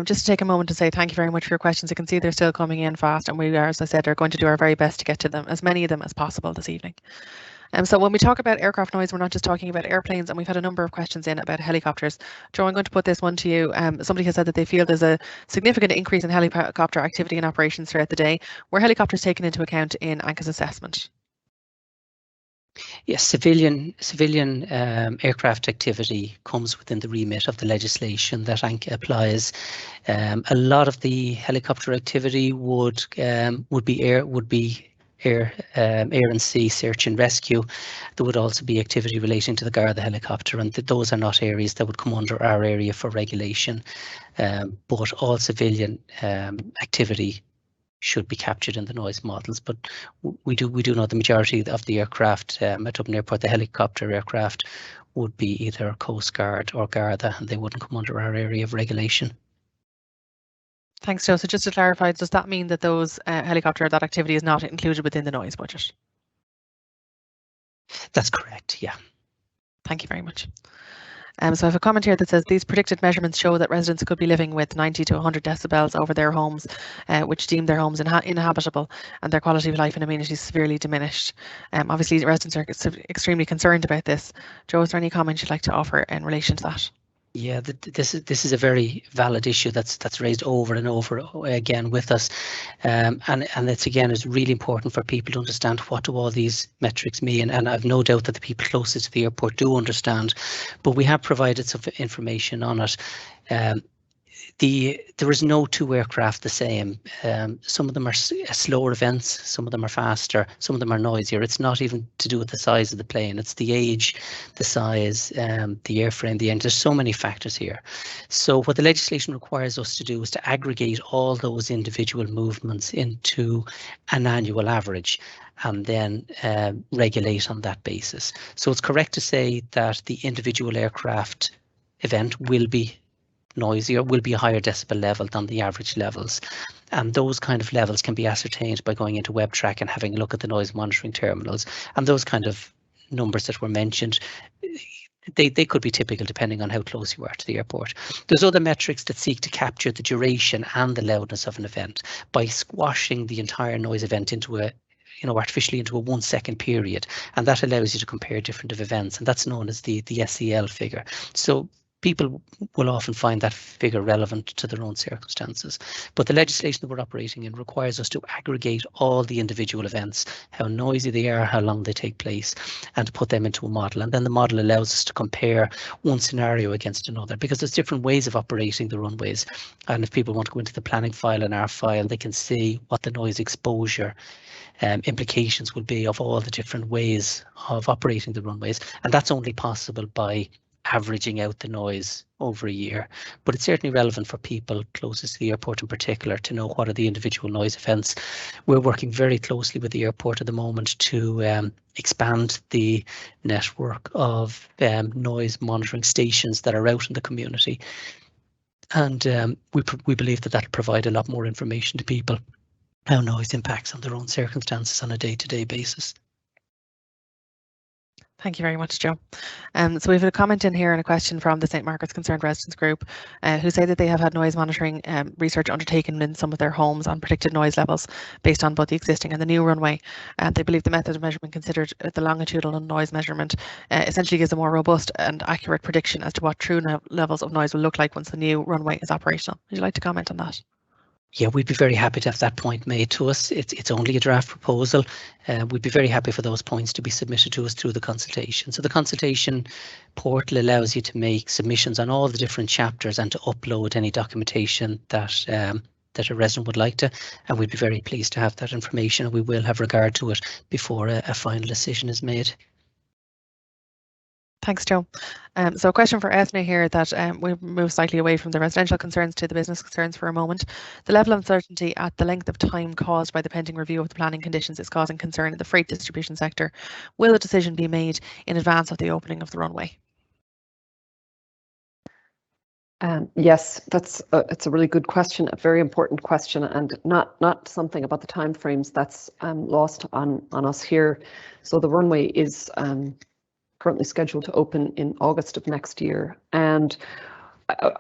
Just to take a moment to say thank you very much for your questions. I can see they're still coming in fast, and we are, as I said, are going to do our very best to get to them, as many of them as possible this evening. So when we talk about aircraft noise, we're not just talking about airplanes, and we've had a number of questions in about helicopters. Joe, I'm going to put this one to you. Somebody has said that they feel there's a significant increase in helicopter activity and operations throughout the day. Were helicopters taken into account in ANCA's assessment? Yes, civilian aircraft activity comes within the remit of the legislation that ANCA applies. A lot of the helicopter activity would be air and sea search and rescue. There would also be activity relating to the Garda helicopter, and those are not areas that would come under our area for regulation. But all civilian activity should be captured in the noise models. But we do know the majority of the aircraft at Dublin Airport, the helicopter aircraft, would be either Coast Guard or Garda, and they wouldn't come under our area of regulation. Thanks, Joe. So just to clarify, does that mean that those that activity is not included within the noise budget? That's correct, yeah. Thank you very much. So I have a comment here that says these predicted measurements show that residents could be living with 90 to 100 decibels over their homes, which deem their homes inhabitable and their quality of life and amenities severely diminished. Obviously, residents are extremely concerned about this. Joe, is there any comments you'd like to offer in relation to that? Yeah, this is a very valid issue that's raised over and over again with us, and it's really important for people to understand what do all these metrics mean. And I've no doubt that the people closest to the airport do understand, but we have provided some information on it. There is no two aircraft the same. Some of them are slower events, some of them are faster, some of them are noisier. It's not even to do with the size of the plane, it's the age, the size, the airframe, the engine. There's so many factors here. So what the legislation requires us to do is to aggregate all those individual movements into an annual average and then regulate on that basis. So it's correct to say that the individual aircraft event will be noisier, will be a higher decibel level than the average levels. And those kind of levels can be ascertained by going into WebTrack and having a look at the noise monitoring terminals. And those kind of numbers that were mentioned, they could be typical depending on how close you are to the airport. There's other metrics that seek to capture the duration and the loudness of an event by squashing the entire noise event into artificially into a 1 second period. And that allows you to compare different events. And that's known as the SEL figure. So people will often find that figure relevant to their own circumstances. But the legislation that we're operating in requires us to aggregate all the individual events, how noisy they are, how long they take place, and to put them into a model. And then the model allows us to compare one scenario against another, because there's different ways of operating the runways. And if people want to go into the planning file and our file, they can see what the noise exposure implications will be of all the different ways of operating the runways. And that's only possible by averaging out the noise over a year. But it's certainly relevant for people closest to the airport in particular to know what are the individual noise events. We're working very closely with the airport at the moment to expand the network of noise monitoring stations that are out in the community. And we believe that that'll provide a lot more information to people how noise impacts on their own circumstances on a day-to-day basis. Thank you very much, Joe. So we have a comment in here and a question from the St. Margaret's Concerned Residents Group, who say that they have had noise monitoring research undertaken in some of their homes on predicted noise levels based on both the existing and the new runway. They believe the method of measurement considered the longitudinal noise measurement essentially gives a more robust and accurate prediction as to what true levels of noise will look like once the new runway is operational. Would you like to comment on that? Yeah, we'd be very happy to have that point made to us. It's only a draft proposal. We'd be very happy for those points to be submitted to us through the consultation. So the consultation portal allows you to make submissions on all the different chapters and to upload any documentation that that a resident would like to, and we'd be very pleased to have that information, and we will have regard to it before a final decision is made. Thanks, Joe. So a question for Ethna here that we've moved slightly away from the residential concerns to the business concerns for a moment. The level of uncertainty at the length of time caused by the pending review of the planning conditions is causing concern in the freight distribution sector. Will a decision be made in advance of the opening of the runway? Yes, it's a really good question, a very important question, and not something about the timeframes that's lost on us here. So the runway is currently scheduled to open in August of next year, and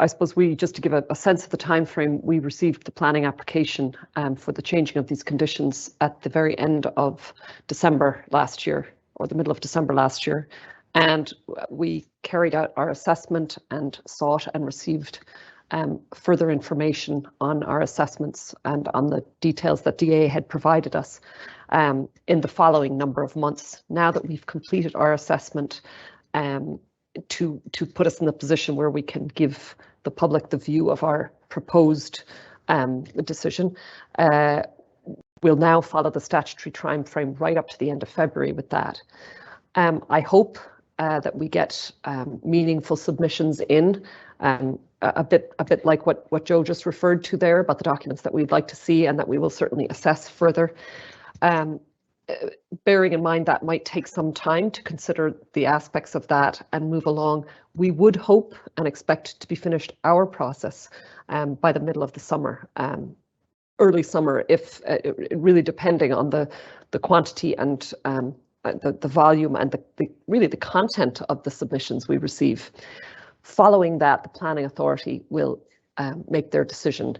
I suppose just to give a sense of the time frame, we received the planning application for the changing of these conditions at the very end of December last year, or the middle of December last year, and we carried out our assessment and sought and received further information on our assessments and on the details that DA had provided us in the following number of months. Now that we've completed our assessment to put us in the position where we can give the public the view of our proposed decision, we'll now follow the statutory time frame right up to the end of February with that. I hope that we get meaningful submissions in, a bit like what Joe just referred to there about the documents that we'd like to see and that we will certainly assess further. Bearing in mind that might take some time to consider the aspects of that and move along, we would hope and expect to be finished our process by the middle of the summer, early summer, if really depending on the quantity and the volume and really the content of the submissions we receive. Following that, the planning authority will make their decision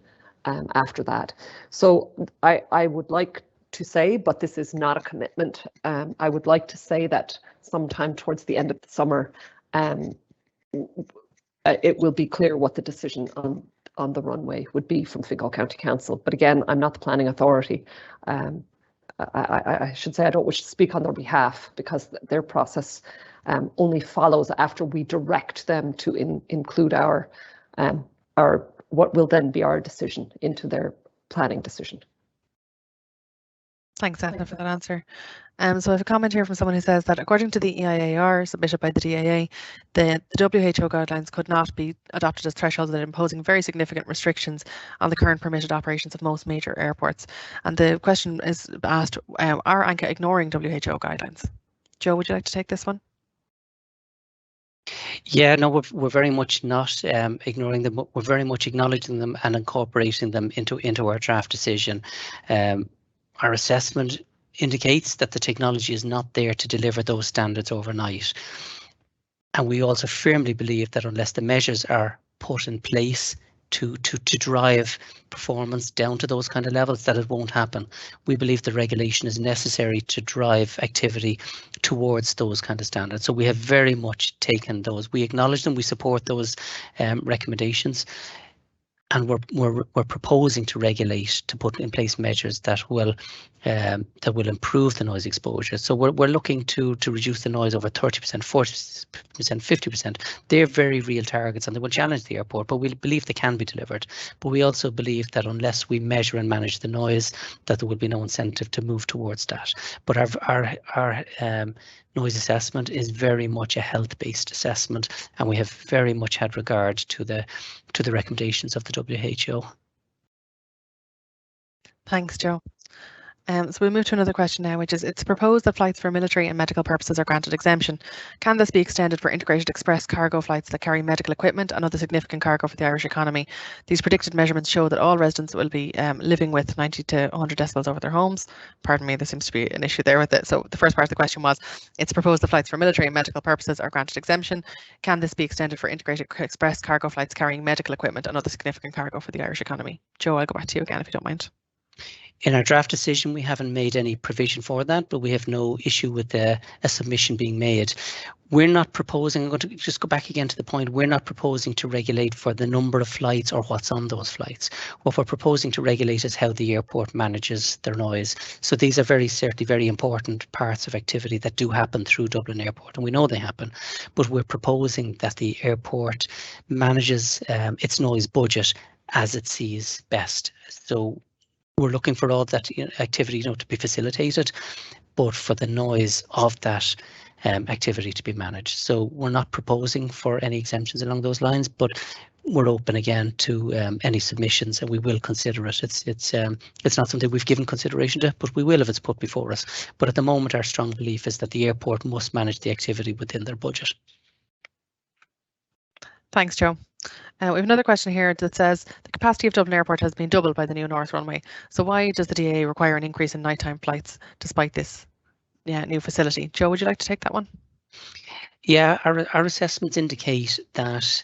after that. So I would like to say, but this is not a commitment, I would like to say that sometime towards the end of the summer, it will be clear what the decision on the runway would be from Fingal County Council. But again, I'm not the planning authority. I should say I don't wish to speak on their behalf because their process only follows after we direct them to include our what will then be our decision into their planning decision. Thanks, Ethna, for that answer. So I have a comment here from someone who says that according to the EIAR submitted by the DAA, the WHO guidelines could not be adopted as thresholds that are imposing very significant restrictions on the current permitted operations of most major airports. And the question is asked, are ANCA ignoring WHO guidelines? Joe, would you like to take this one? Yeah, no, we're very much not ignoring them. We're very much acknowledging them and incorporating them into our draft decision. Our assessment indicates that the technology is not there to deliver those standards overnight. And we also firmly believe that unless the measures are put in place to drive performance down to those kind of levels, that it won't happen. We believe the regulation is necessary to drive activity towards those kind of standards. So we have very much taken those. We acknowledge them, we support those recommendations. And we're proposing to regulate, to put in place measures that will improve the noise exposure. So we're looking to reduce the noise over 30%, 40%, 50%. They're very real targets, and they will challenge the airport, but we believe they can be delivered. But we also believe that unless we measure and manage the noise, that there will be no incentive to move towards that. But our noise assessment is very much a health-based assessment, and we have very much had regard to the recommendations of the WHO. Thanks, Joe. So we move to another question now, which is, it's proposed that flights for military and medical purposes are granted exemption. Can this be extended for integrated express cargo flights that carry medical equipment and other significant cargo for the Irish economy? These predicted measurements show that all residents will be living with 90 to 100 decibels over their homes. Pardon me, there seems to be an issue there with it. So the first part of the question was, it's proposed that flights for military and medical purposes are granted exemption. Can this be extended for integrated express cargo flights carrying medical equipment and other significant cargo for the Irish economy? Joe, I'll go back to you again if you don't mind. In our draft decision, we haven't made any provision for that, but we have no issue with a submission being made. We're not proposing, I'm going to just go back again to the point, we're not proposing to regulate for the number of flights or what's on those flights. What we're proposing to regulate is how the airport manages their noise. So these are certainly very important parts of activity that do happen through Dublin Airport, and we know they happen, but we're proposing that the airport manages its noise budget as it sees best. So we're looking for all that activity, to be facilitated, but for the noise of that activity to be managed. So we're not proposing for any exemptions along those lines, but we're open again to any submissions, and we will consider it. It's not something we've given consideration to, but we will if it's put before us. But at the moment, our strong belief is that the airport must manage the activity within their budget. Thanks, Joe. We have another question here that says, the capacity of Dublin Airport has been doubled by the new North Runway. So why does the DAA require an increase in nighttime flights despite this new facility? Joe, would you like to take that one? Yeah, our assessments indicate that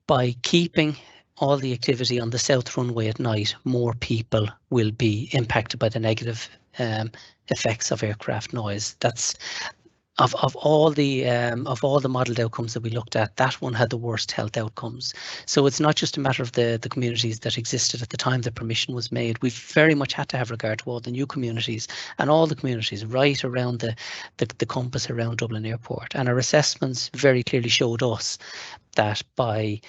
by keeping all the activity on the South Runway at night, more people will be impacted by the negative effects of aircraft noise. That's of all the modelled outcomes that we looked at, that one had the worst health outcomes. So it's not just a matter of the communities that existed at the time the permission was made. We've very much had to have regard to all the new communities and all the communities right around the compass around Dublin Airport. And our assessments very clearly showed us that by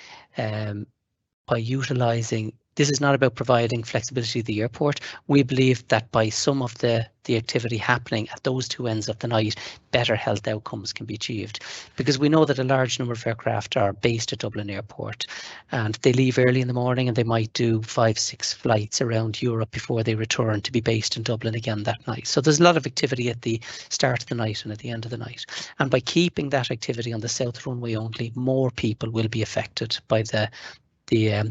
utilising, this is not about providing flexibility to the airport. We believe that by some of the activity happening at those two ends of the night, better health outcomes can be achieved. Because we know that a large number of aircraft are based at Dublin Airport, and they leave early in the morning and they might do 5-6 flights around Europe before they return to be based in Dublin again that night. So there's a lot of activity at the start of the night and at the end of the night. And by keeping that activity on the South Runway only, more people will be affected by the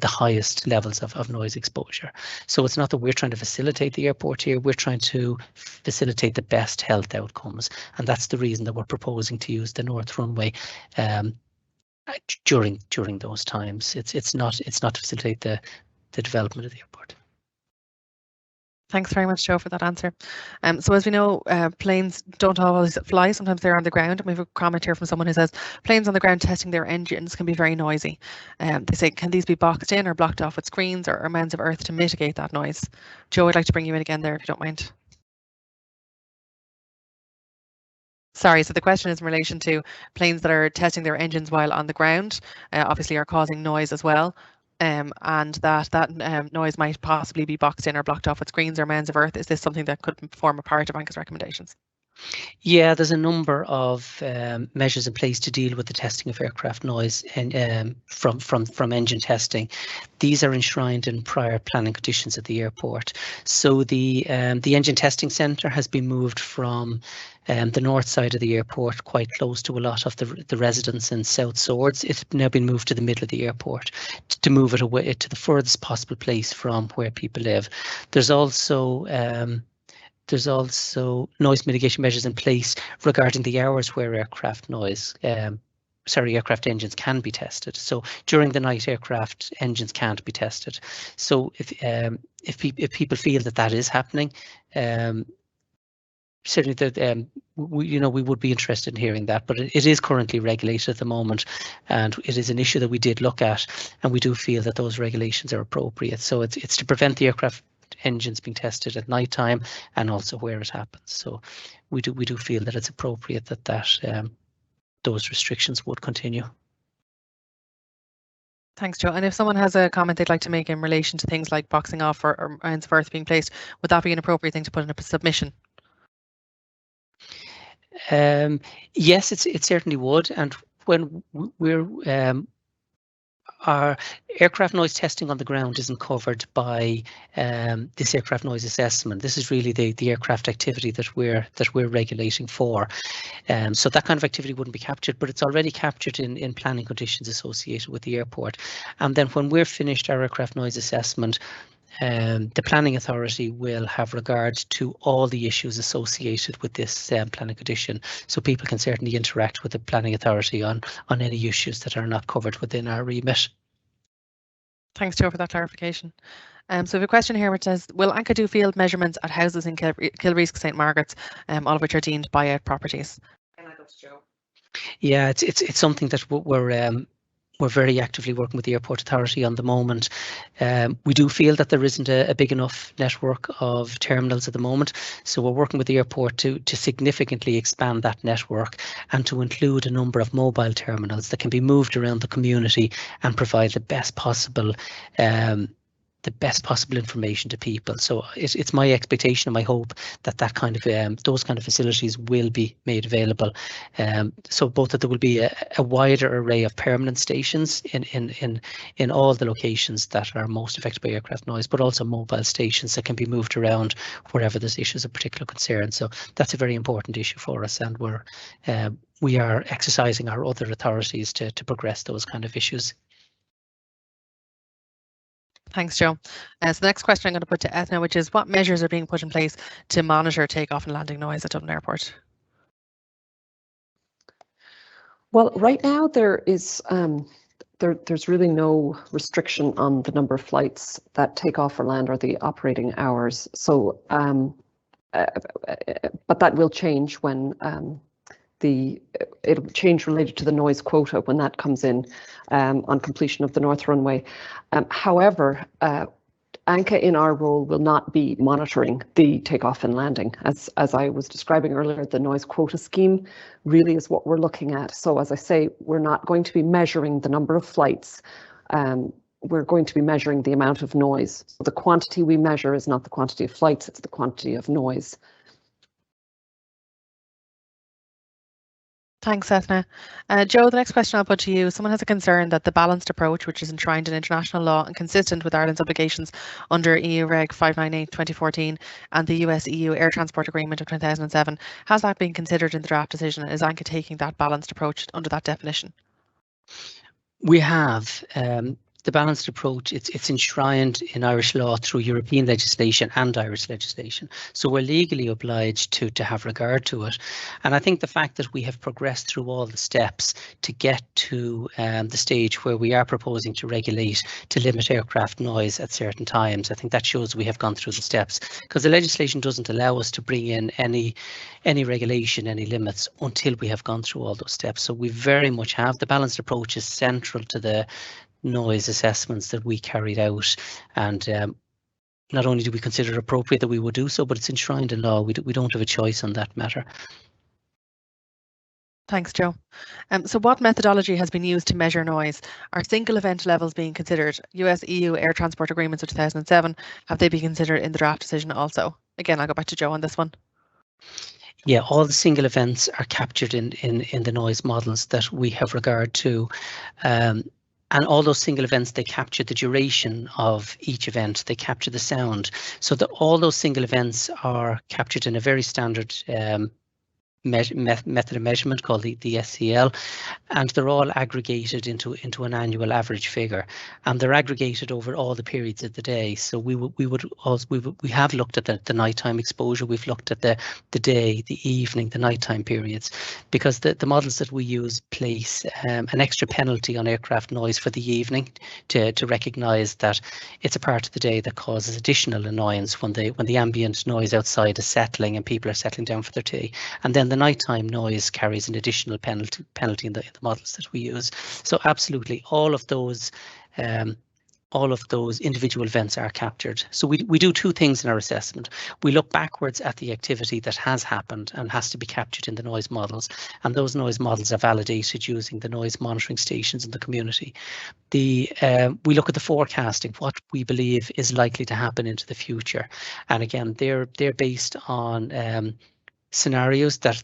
highest levels of noise exposure. So it's not that we're trying to facilitate the airport here, we're trying to facilitate the best health outcomes. And that's the reason that we're proposing to use the North Runway during those times. It's not to facilitate the development of the airport. Thanks very much, Joe, for that answer. So as we know, planes don't always fly. Sometimes they're on the ground. And we have a comment here from someone who says, planes on the ground testing their engines can be very noisy. They say, can these be boxed in or blocked off with screens or mounds of earth to mitigate that noise? Joe, I'd like to bring you in again there if you don't mind. Sorry, so the question is in relation to planes that are testing their engines while on the ground, obviously are causing noise as well. And that noise might possibly be boxed in or blocked off with screens or mounds of earth. Is this something that could form a part of ANCA's recommendations? Yeah, there's a number of measures in place to deal with the testing of aircraft noise and from engine testing. These are enshrined in prior planning conditions at the airport. So the engine testing centre has been moved from the north side of the airport, quite close to a lot of the residents in South Swords. It's now been moved to the middle of the airport to move it away to the furthest possible place from where people live. There's also noise mitigation measures in place regarding the hours where aircraft engines can be tested. So during the night, aircraft engines can't be tested. So if people feel that is happening, certainly we would be interested in hearing that. But it is currently regulated at the moment, and it is an issue that we did look at, and we do feel that those regulations are appropriate. So it's to prevent the aircraft engines being tested at night time and also where it happens. So we do feel that it's appropriate that those restrictions would continue. Thanks, Joe. And if someone has a comment they'd like to make in relation to things like boxing off or mounds of earth being placed, would that be an appropriate thing to put in a submission? Yes, it certainly would. And when we're our aircraft noise testing on the ground isn't covered by this aircraft noise assessment. This is really the aircraft activity that we're regulating for. So that kind of activity wouldn't be captured, but it's already captured in planning conditions associated with the airport. And then when we're finished our aircraft noise assessment, the planning authority will have regard to all the issues associated with this planning condition, so people can certainly interact with the planning authority on any issues that are not covered within our remit. Thanks, Joe, for that clarification. So we have a question here which says, will ANCA do field measurements at houses in Kilreask, St Margaret's, all of which are deemed buyout properties? Yeah, it's something that we're very actively working with the Airport Authority on the moment. We do feel that there isn't a big enough network of terminals at the moment, so we're working with the airport to significantly expand that network and to include a number of mobile terminals that can be moved around the community and provide the best possible information to people. So it's my expectation and my hope that those kind of facilities will be made available. So both that there will be a wider array of permanent stations in all the locations that are most affected by aircraft noise, but also mobile stations that can be moved around wherever there's issues of particular concern. So that's a very important issue for us, and we are exercising our other authorities to progress those kind of issues. Thanks, Joe. So the next question I'm going to put to Ethna, which is, what measures are being put in place to monitor takeoff and landing noise at Dublin Airport? Well, right now there is there's really no restriction on the number of flights that take off or land or the operating hours. So, but that will change when it'll change related to the noise quota when that comes in on completion of the North Runway. However, ANCA in our role will not be monitoring the takeoff and landing. As I was describing earlier, the noise quota scheme really is what we're looking at. So as I say, we're not going to be measuring the number of flights. We're going to be measuring the amount of noise. So the quantity we measure is not the quantity of flights, it's the quantity of noise. Thanks, Ethna. Joe, the next question I'll put to you. Someone has a concern that the balanced approach, which is enshrined in international law and consistent with Ireland's obligations under EU Reg 598/2014 and the US-EU Air Transport Agreement of 2007, has that been considered in the draft decision? Is ANCA taking that balanced approach under that definition? We have. The balanced approach, it's enshrined in Irish law through European legislation and Irish legislation. So we're legally obliged to have regard to it. And I think the fact that we have progressed through all the steps to get to the stage where we are proposing to regulate, to limit aircraft noise at certain times, I think that shows we have gone through the steps, because the legislation doesn't allow us to bring in any regulation, any limits until we have gone through all those steps. So we very much have. The balanced approach is central to the noise assessments that we carried out, and not only do we consider it appropriate that we would do so, but it's enshrined in law. We don't have a choice on that matter. Thanks, Joe. So what methodology has been used to measure noise? Are single event levels being considered? US-EU Air Transport Agreements of 2007, have they been considered in the draft decision also? Again, I'll go back to Joe on this one. Yeah, all the single events are captured in the noise models that we have regard to. And all those single events, they capture the duration of each event, they capture the sound. So all those single events are captured in a very standard method of measurement called the SCL, and they're all aggregated into an annual average figure, and they're aggregated over all the periods of the day. So we have looked at the nighttime exposure, we've looked at the day, the evening, the nighttime periods, because the models that we use place an extra penalty on aircraft noise for the evening to recognise that it's a part of the day that causes additional annoyance when the ambient noise outside is settling and people are settling down for their tea, and then the nighttime noise carries an additional penalty in the models that we use. So absolutely, all of those individual events are captured. So we do two things in our assessment. We look backwards at the activity that has happened and has to be captured in the noise models, and those noise models are validated using the noise monitoring stations in the community. We look at the forecasting, what we believe is likely to happen into the future, and again, they're based on scenarios that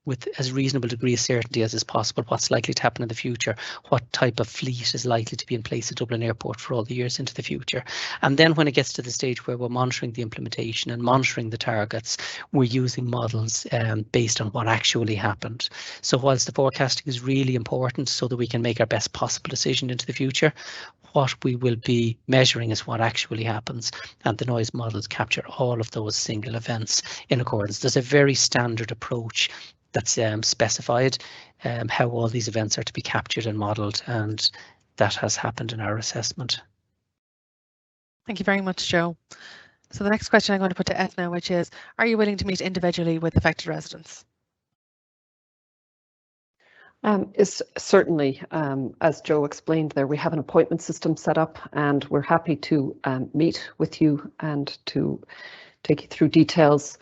with as reasonable a degree of certainty as is possible what's likely to happen in the future, what type of fleet is likely to be in place at Dublin Airport for all the years into the future. And then when it gets to the stage where we're monitoring the implementation and monitoring the targets, we're using models based on what actually happened. So whilst the forecasting is really important so that we can make our best possible decision into the future, what we will be measuring is what actually happens, and the noise models capture all of those single events in accordance. There's a very standard approach that's specified how all these events are to be captured and modelled, and that has happened in our assessment. Thank you very much, Joe. So the next question I'm going to put to Ethna, which is, are you willing to meet individually with affected residents? Is certainly, as Joe explained there, we have an appointment system set up, and we're happy to meet with you and to take you through details.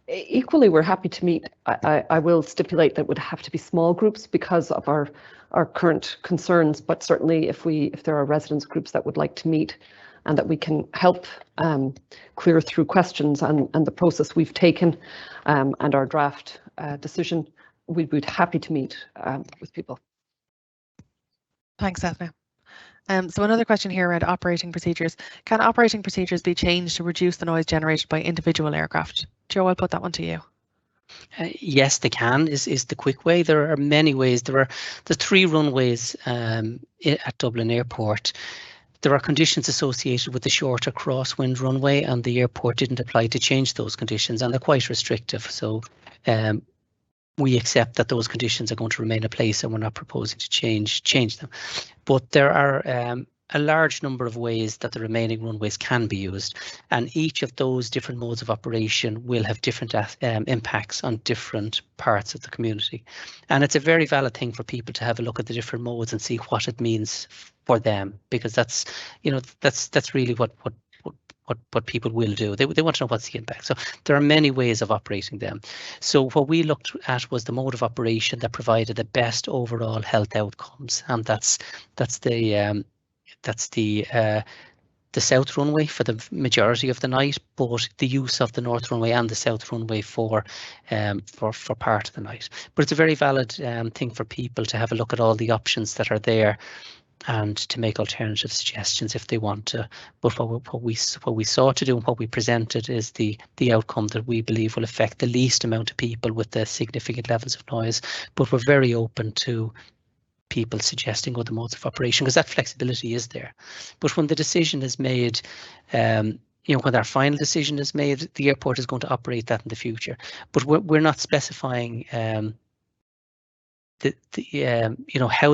Equally, we're happy to meet. I will stipulate that would have to be small groups because of our current concerns, but certainly if there are residents groups that would like to meet and that we can help clear through questions and the process we've taken and our draft decision, we'd be happy to meet with people. Thanks, Ethna. So another question here around operating procedures. Can operating procedures be changed to reduce the noise generated by individual aircraft? Joe, I'll put that one to you. Yes, they can, is the quick way. There are many ways. There are the 3 runways at Dublin Airport. There are conditions associated with the shorter crosswind runway, and the airport didn't apply to change those conditions, and they're quite restrictive. So we accept that those conditions are going to remain in place, and we're not proposing to change them. But there are a large number of ways that the remaining runways can be used, and each of those different modes of operation will have different impacts on different parts of the community. And it's a very valid thing for people to have a look at the different modes and see what it means for them, because that's really what people will do. They want to know what's the impact. So there are many ways of operating them. So what we looked at was the mode of operation that provided the best overall health outcomes, and that's the south runway for the majority of the night, but the use of the north runway and the south runway for part of the night. But it's a very valid thing for people to have a look at all the options that are there and to make alternative suggestions if they want to. But what we sought to do and what we presented is the outcome that we believe will affect the least amount of people with the significant levels of noise. But we're very open to people suggesting other modes of operation, because that flexibility is there. But when the decision is made, when our final decision is made, the airport is going to operate that in the future. But we're not specifying how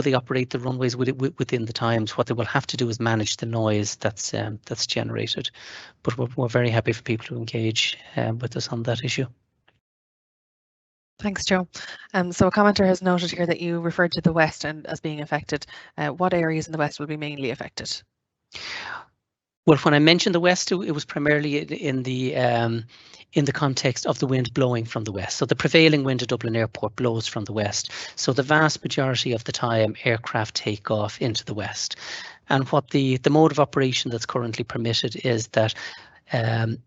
they operate the runways within the times. What they will have to do is manage the noise that's generated. But we're very happy for people to engage with us on that issue. Thanks, Joe. So a commenter has noted here that you referred to the West and as being affected. What areas in the West will be mainly affected? Well, when I mentioned the West, it was primarily in the context of the wind blowing from the west. So the prevailing wind at Dublin Airport blows from the west. So the vast majority of the time, aircraft take off into the west. And what the mode of operation that's currently permitted is that air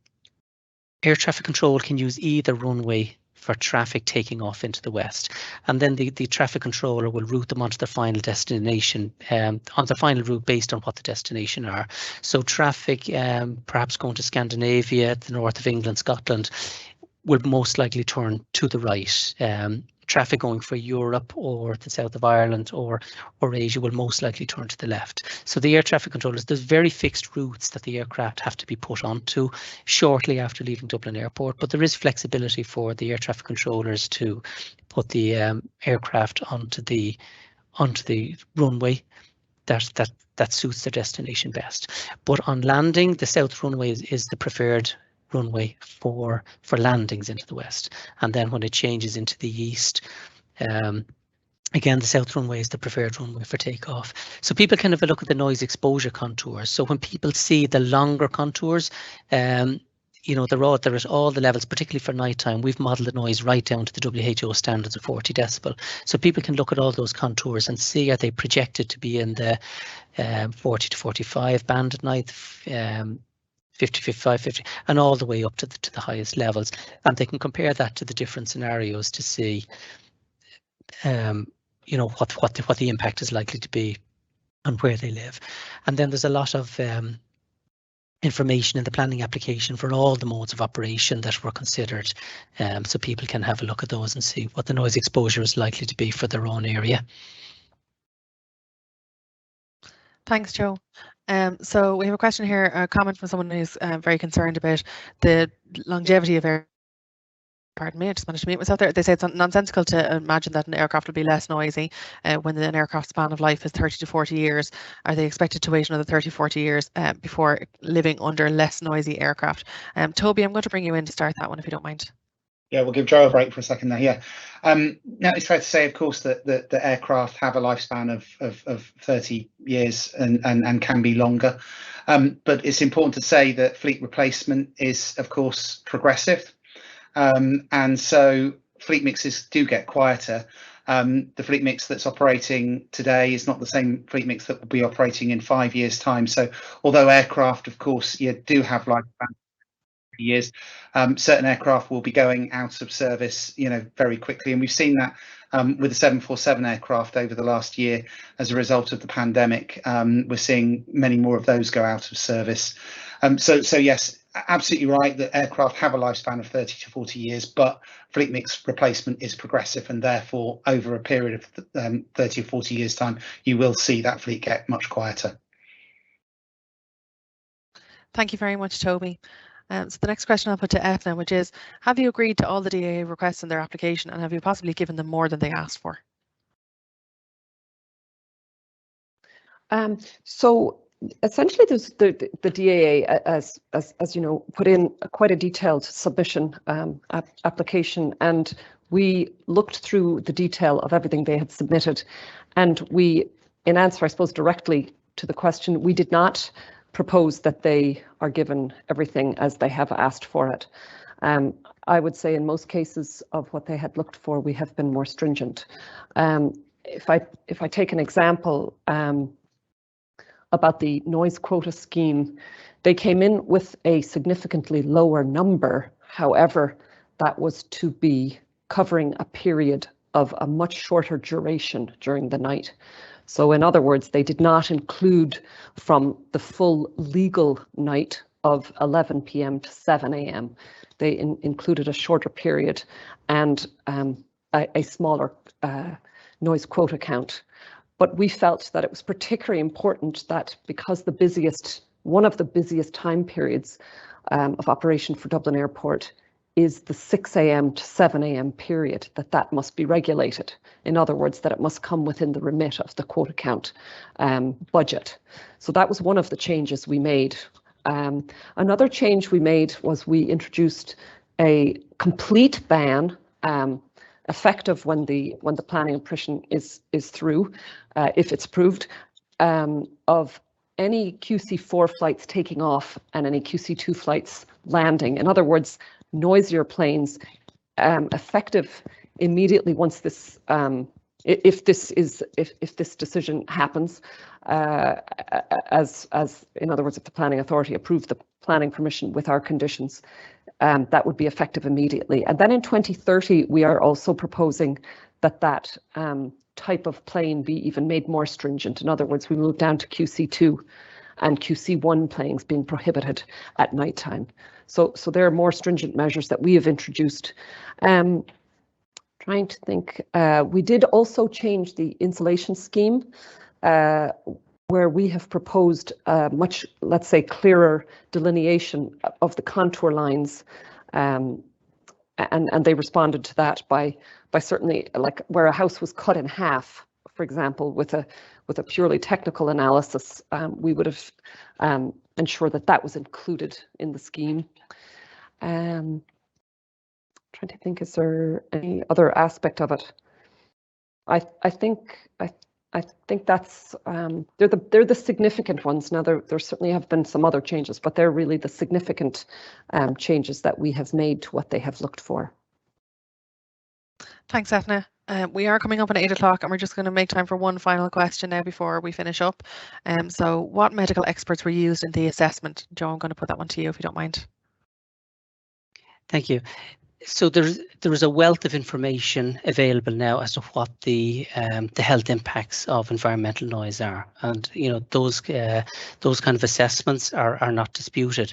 traffic control can use either runway for traffic taking off into the west, and then the traffic controller will route them onto their final destination, on their final route based on what the destination are. So traffic perhaps going to Scandinavia, the north of England, Scotland, will most likely turn to the right. Traffic going for Europe or the south of Ireland or Asia will most likely turn to the left. So the air traffic controllers, there's very fixed routes that the aircraft have to be put onto shortly after leaving Dublin Airport, but there is flexibility for the air traffic controllers to put the aircraft onto the runway that suits their destination best. But on landing, the south runway is the preferred runway for landings into the west, and then when it changes into the east, again the south runway is the preferred runway for takeoff. So people can have a look at the noise exposure contours. So when people see the longer contours, they're at all the levels, particularly for nighttime. We've modelled the noise right down to the WHO standards of 40 decibel. So people can look at all those contours and see, are they projected to be in the 40 to 45 band at night, 50, 55, 50, and all the way up to the highest levels. And they can compare that to the different scenarios to see, you know, what the impact is likely to be on where they live. And then there's a lot of information in the planning application for all the modes of operation that were considered, so people can have a look at those and see what the noise exposure is likely to be for their own area. Thanks, Joe. So we have a question here, a comment from someone who's very concerned about the longevity of air. Pardon me, I just managed to mute myself there. They say it's nonsensical to imagine that an aircraft will be less noisy when an aircraft span of life is 30 to 40 years. Are they expected to wait another 30, 40 years before living under less noisy aircraft? Toby, I'm going to bring you in to start that one if you don't mind. Yeah, we'll give Joe a break for a second there. Yeah. Now it's fair to say, of course, that the aircraft have a lifespan of 30 years and can be longer. But it's important to say that fleet replacement is, of course, progressive. And so fleet mixes do get quieter. The fleet mix that's operating today is not the same fleet mix that will be operating in 5 years' time. So although aircraft, of course, do have lifespan years, certain aircraft will be going out of service, very quickly, and we've seen that with the 747 aircraft over the last year as a result of the pandemic. We're seeing many more of those go out of service. So yes, absolutely right that aircraft have a lifespan of 30 to 40 years, but fleet mix replacement is progressive, and therefore over a period of 30 or 40 years time, you will see that fleet get much quieter. Thank you very much, Toby. So the next question I'll put to F now, which is, have you agreed to all the DAA requests in their application, and have you possibly given them more than they asked for? So essentially, there's the DAA, as you know, put in quite a detailed submission application, and we looked through the detail of everything they had submitted, and we, in answer, I suppose, directly to the question, we did not propose that they are given everything as they have asked for it. I would say in most cases of what they had looked for, we have been more stringent. If I take an example about the noise quota scheme, they came in with a significantly lower number. However, that was to be covering a period of a much shorter duration during the night. So in other words, they did not include from the full legal night of 11 p.m. to 7 a.m. They included a shorter period and a smaller noise quota count. But we felt that it was particularly important that because one of the busiest time periods of operation for Dublin Airport is the 6 a.m. to 7 a.m. period, that must be regulated. In other words, that it must come within the remit of the quota count budget. So that was one of the changes we made. Another change we made was we introduced a complete ban, effective when the planning and permission is through, if it's approved, of any QC4 flights taking off and any QC2 flights landing. In other words, noisier planes, effective immediately once this, if this decision happens, as in other words, if the planning authority approved the planning permission with our conditions, that would be effective immediately. And then in 2030, we are also proposing that type of plane be even made more stringent. In other words, we move down to QC2 and QC1 planes being prohibited at nighttime. So there are more stringent measures that we have introduced. Trying to think, we did also change the insulation scheme, where we have proposed a much, let's say, clearer delineation of the contour lines, and they responded to that by certainly, like where a house was cut in half, for example, with a purely technical analysis, we would have ensured that was included in the scheme. Trying to think, is there any other aspect of it? I think that's they're the significant ones. Now there certainly have been some other changes, but they're really the significant changes that we have made to what they have looked for. Thanks, Ethna. We are coming up on 8 o'clock and we're just going to make time for one final question now before we finish up. So what medical experts were used in the assessment? Joe, I'm going to put that one to you if you don't mind. Thank you. So there is a wealth of information available now as to what the health impacts of environmental noise are, and those kind of assessments are not disputed.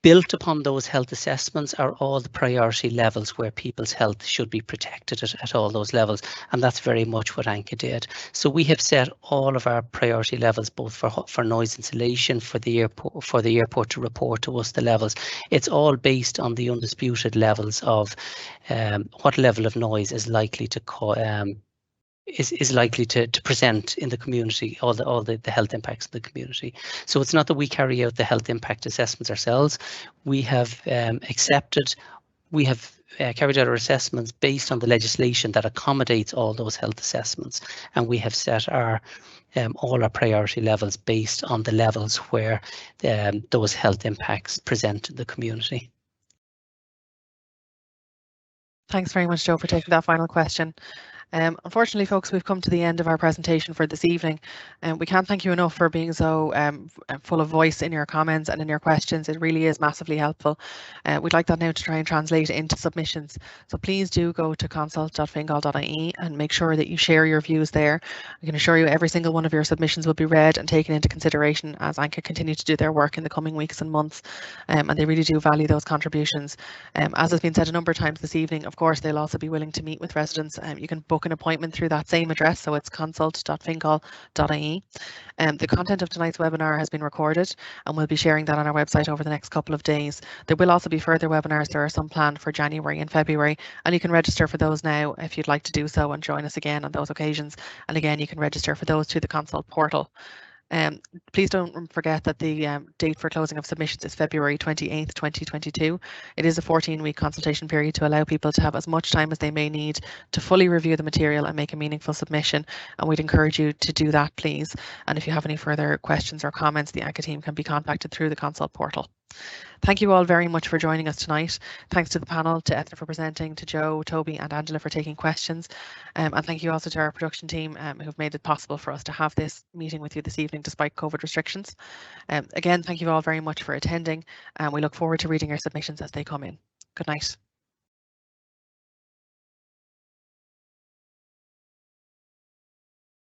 Built upon those health assessments are all the priority levels where people's health should be protected at all those levels, and that's very much what ANCA did. So we have set all of our priority levels, both for noise insulation, for the airport to report to us the levels. It's all based on the undisputed levels of what level of noise is likely to is likely to present in the community, all the health impacts in the community. So it's not that we carry out the health impact assessments ourselves. We have carried out our assessments based on the legislation that accommodates all those health assessments, and we have set our all our priority levels based on the levels where those health impacts present in the community. Thanks very much, Joe, for taking that final question. Unfortunately, folks, we've come to the end of our presentation for this evening, and we can't thank you enough for being so full of voice in your comments and in your questions. It really is massively helpful. We'd like that now to try and translate into submissions. So please do go to consult.fingal.ie and make sure that you share your views there. I can assure you every single one of your submissions will be read and taken into consideration as ANCA continue to do their work in the coming weeks and months, and they really do value those contributions. As has been said a number of times this evening, of course, they'll also be willing to meet with residents. You can book an appointment through that same address, so it's consult.fingal.ie. The content of tonight's webinar has been recorded and we'll be sharing that on our website over the next couple of days. There will also be further webinars. There are some planned for January and February, and you can register for those now if you'd like to do so and join us again on those occasions. And again, you can register for those through the Consult portal. Please don't forget that the date for closing of submissions is February 28th, 2022. It is a 14-week consultation period to allow people to have as much time as they may need to fully review the material and make a meaningful submission, and we'd encourage you to do that, please. And if you have any further questions or comments, the ANCA team can be contacted through the Consult portal. Thank you all very much for joining us tonight. Thanks to the panel, to Ethna for presenting, to Joe, Toby and Angela for taking questions. And thank you also to our production team who have made it possible for us to have this meeting with you this evening despite COVID restrictions. Again, thank you all very much for attending, and we look forward to reading your submissions as they come in. Good night.